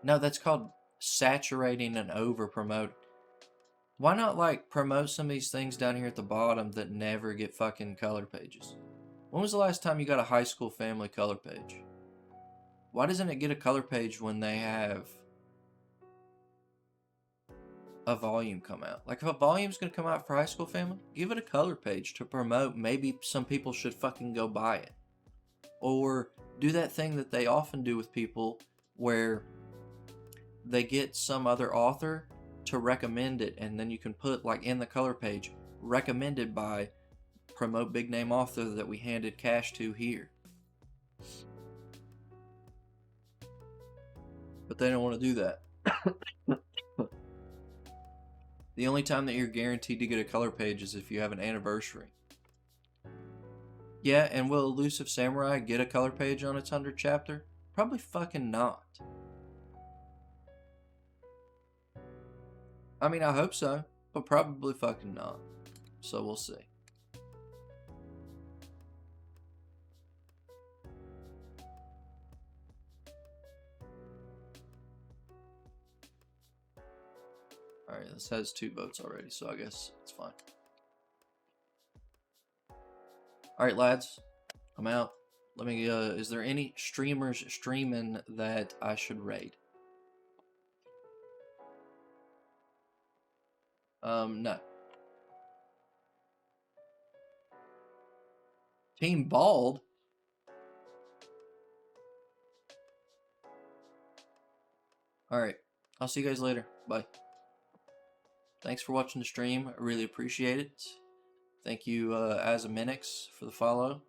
No, that's called saturating and over promoting. Why not like promote some of these things down here at the bottom that never get fucking color pages? When was the last time you got a high school family color page? Why doesn't it get a color page when they have a volume come out? Like if a volume's gonna come out for High School Family, give it a color page to promote. Maybe some people should fucking go buy it. Or do that thing that they often do with people where they get some other author to recommend it, and then you can put like in the color page, recommended by promote big name author that we handed cash to here. But they don't want to do that. The only time that you're guaranteed to get a color page is if you have an anniversary. Yeah, and will Elusive Samurai get a color page on its 100th chapter? Probably fucking not. I mean, I hope so, but probably fucking not. So we'll see. Alright, this has 2 votes already, so I guess it's fine. Alright, lads. I'm out. Let me, is there any streamers streaming that I should raid? No. Team Bald? Alright. I'll see you guys later. Bye. Thanks for watching the stream. I really appreciate it. Thank you, Asaminix, for the follow.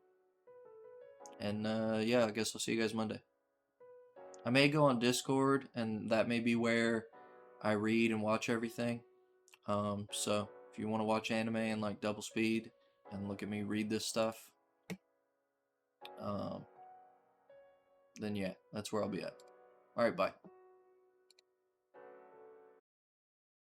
And yeah, I guess I'll see you guys Monday. I may go on Discord, and that may be where I read and watch everything. So if you want to watch anime in like double speed and look at me read this stuff, then yeah, that's where I'll be at. Alright, bye.